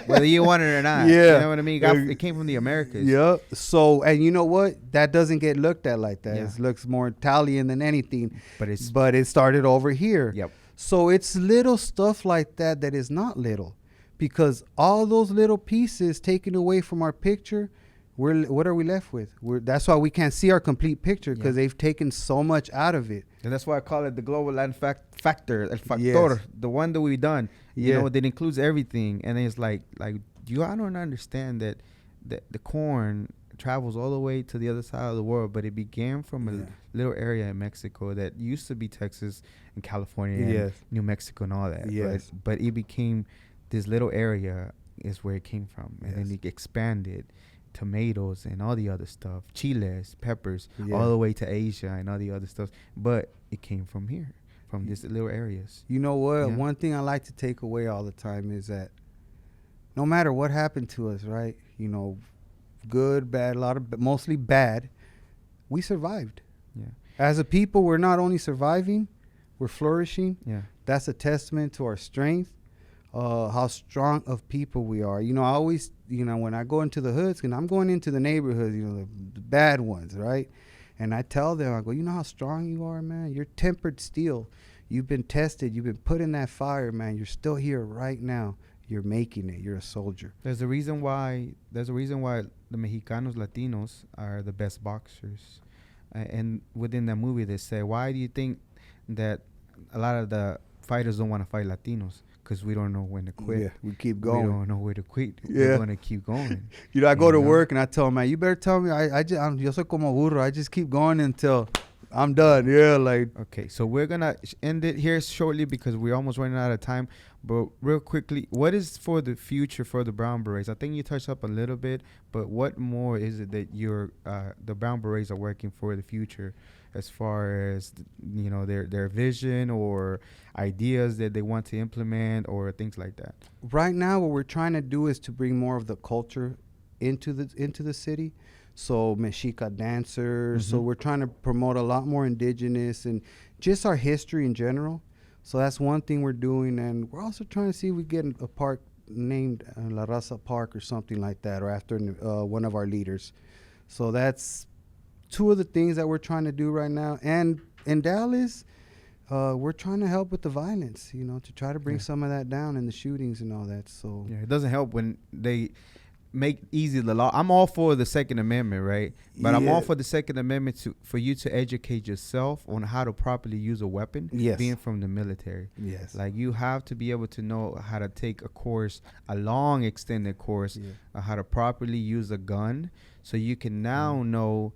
whether you want it or not. Yeah. You know what I mean? It came from the Americas. Yeah. So, and you know what? That doesn't get looked at like that. It looks more Italian than anything. But it started over here. Yep. So it's little stuff like that is not little, because all those little pieces taken away from our picture, what are we left with? That's why we can't see our complete picture, because they've taken so much out of it. And that's why I call it the global Latin factor, el factor, the one that we've done. You know, that includes everything. And it's like I don't understand that the corn travels all the way to the other side of the world, but it began from a little area in Mexico that used to be Texas and California and New Mexico and all that. But it became this little area is where it came from. And then it expanded. Tomatoes and all the other stuff, chiles, peppers, all the way to Asia and all the other stuff, but it came from here, from these little areas. You know what? One thing I like to take away all the time is that no matter what happened to us, right? You know, good, bad, mostly bad, we survived. Yeah. As a people, we're not only surviving, we're flourishing. Yeah. That's a testament to our strength. How strong of people we are. You know, I always, you know, when I go into the hoods, and I'm going into the neighborhoods, you know, the bad ones, right? And I tell them, I go, you know how strong you are, man? You're tempered steel. You've been tested. You've been put in that fire, man. You're still here right now. You're making it. You're a soldier. There's a reason why the Mexicanos, Latinos are the best boxers. And within that movie, they say, why do you think that a lot of the fighters don't want to fight Latinos? Because we don't know when to quit. Yeah, we keep going. We don't know where to quit. We're going to keep going. You know, I go to work and I tell them, man, you better tell me. Yo soy como burro. I just keep going until I'm done. Yeah, like. Okay, so we're going to end it here shortly because we're almost running out of time. But real quickly, what is for the future for the Brown Berets? I think you touched up a little bit, but what more is it that the Brown Berets are working for the future as far as, you know, their vision or ideas that they want to implement or things like that? Right now, what we're trying to do is to bring more of the culture into the city. So Mexica dancers. So we're trying to promote a lot more indigenous and just our history in general. So that's one thing we're doing, and we're also trying to see if we get a park named La Raza Park or something like that, or after one of our leaders. So that's two of the things that we're trying to do right now. And in Dallas, we're trying to help with the violence, to try to bring Yeah. some of that down and the shootings and all that. So Yeah, it doesn't help when they make easy the law. I'm all for the Second Amendment, right? But I'm all Yeah. for the Second Amendment for you to educate yourself on how to properly use a weapon. Yes. Being from the military, yes, like you have to be able to know how to take a course, a long extended course, Yeah. how to properly use a gun, so you can now know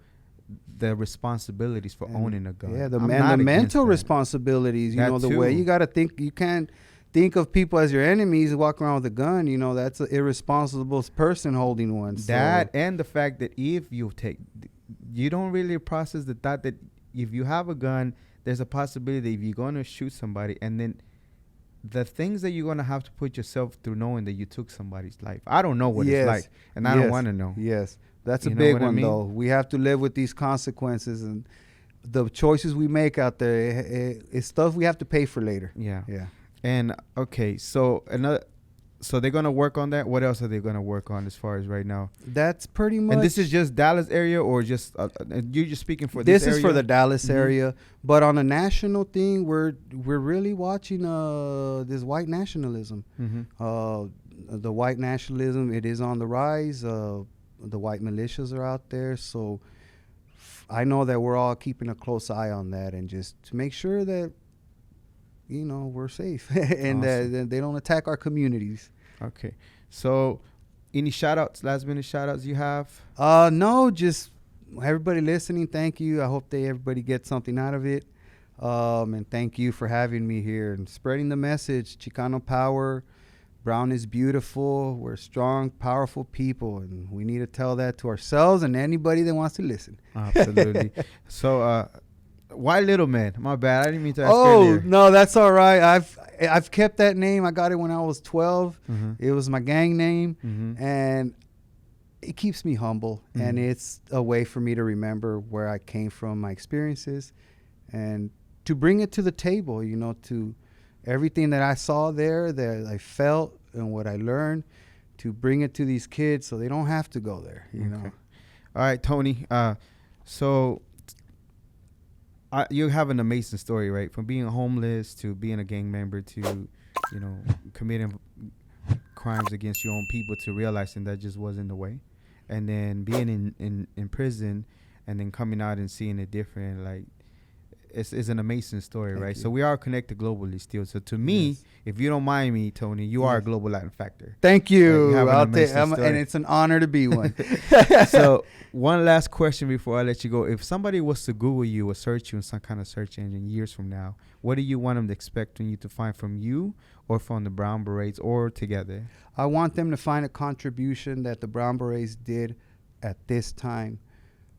the responsibilities for And owning a gun. Yeah, I'm the not against mental that. responsibilities. That The way too. you got to think. You can't think of people as your enemies and walk around with a gun. That's an irresponsible person holding one. That and the fact that if you don't really process the thought that if you have a gun, there's a possibility if you're going to shoot somebody, and then the things that you're going to have to put yourself through knowing that you took somebody's life. I don't know what it's like, and I don't want to know. Yes, that's a You know big what I one mean? though. We have to live with these consequences, and the choices we make out there, it's stuff we have to pay for later. Yeah. Yeah. And okay, so they're going to work on that. What else are they going to work on as far as right now? That's pretty much. And this is just Dallas area, or just you're just speaking for This this is for the area? Dallas Mhm. area, but on a national thing, we're really watching this white nationalism. Mhm. The white nationalism, it is on the rise. The white militias are out there, so I know that we're all keeping a close eye on that, and just to make sure that we're safe and Awesome. that they don't attack our communities. Okay. So any last minute shout outs you have? No, just everybody listening, thank you. I hope everybody gets something out of it. And thank you for having me here and spreading the message. Chicano power. Brown is beautiful. We're strong, powerful people, and we need to tell that to ourselves and anybody that wants to listen. Absolutely. So why Little Man? My bad. I didn't mean to ask Oh, earlier. no, that's all right. I've kept that name. I got it when I was 12. Mhm. It was my gang name. Mhm. And it keeps me humble, and Mhm. it's a way for me to remember where I came from, my experiences, and to bring it to the table, to everything that I saw there, that I felt, and what I learned, to bring it to these kids so they don't have to go there, Okay. All right, Tony. So you have an amazing story, right? From being homeless to being a gang member to, committing crimes against your own people, to realizing that just wasn't the way, and then being in prison, and then coming out and seeing it different. Like, it's an amazing story, Thank right? you. So we are connected globally still. So to me, Yes. if you don't mind me, Tony, you are a global Latin factor. Thank you. You have an amazing story. And it's an honor to be one. So one last question before I let you go. If somebody was to Google you or search you in some kind of search engine years from now, what do you want them to expect you to find from you or from the Brown Berets or together? I want them to find a contribution that the Brown Berets did at this time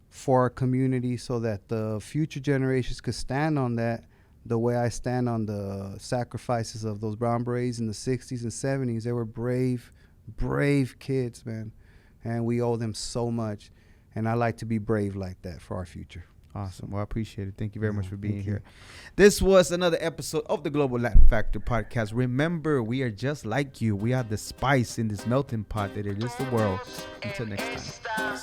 for our community, so that the future generations could stand on that the way I stand on the sacrifices of those Brown Berets in the 60s and 70s. They were brave kids, man. And we owe them so much. And I like to be brave like that for our future. Awesome. Well, I appreciate it. Thank you very much for being thank you. here. This was another episode of the Global Latin Factor podcast. Remember, we are just like you. We are the spice in this melting pot that it is the world. Until next time.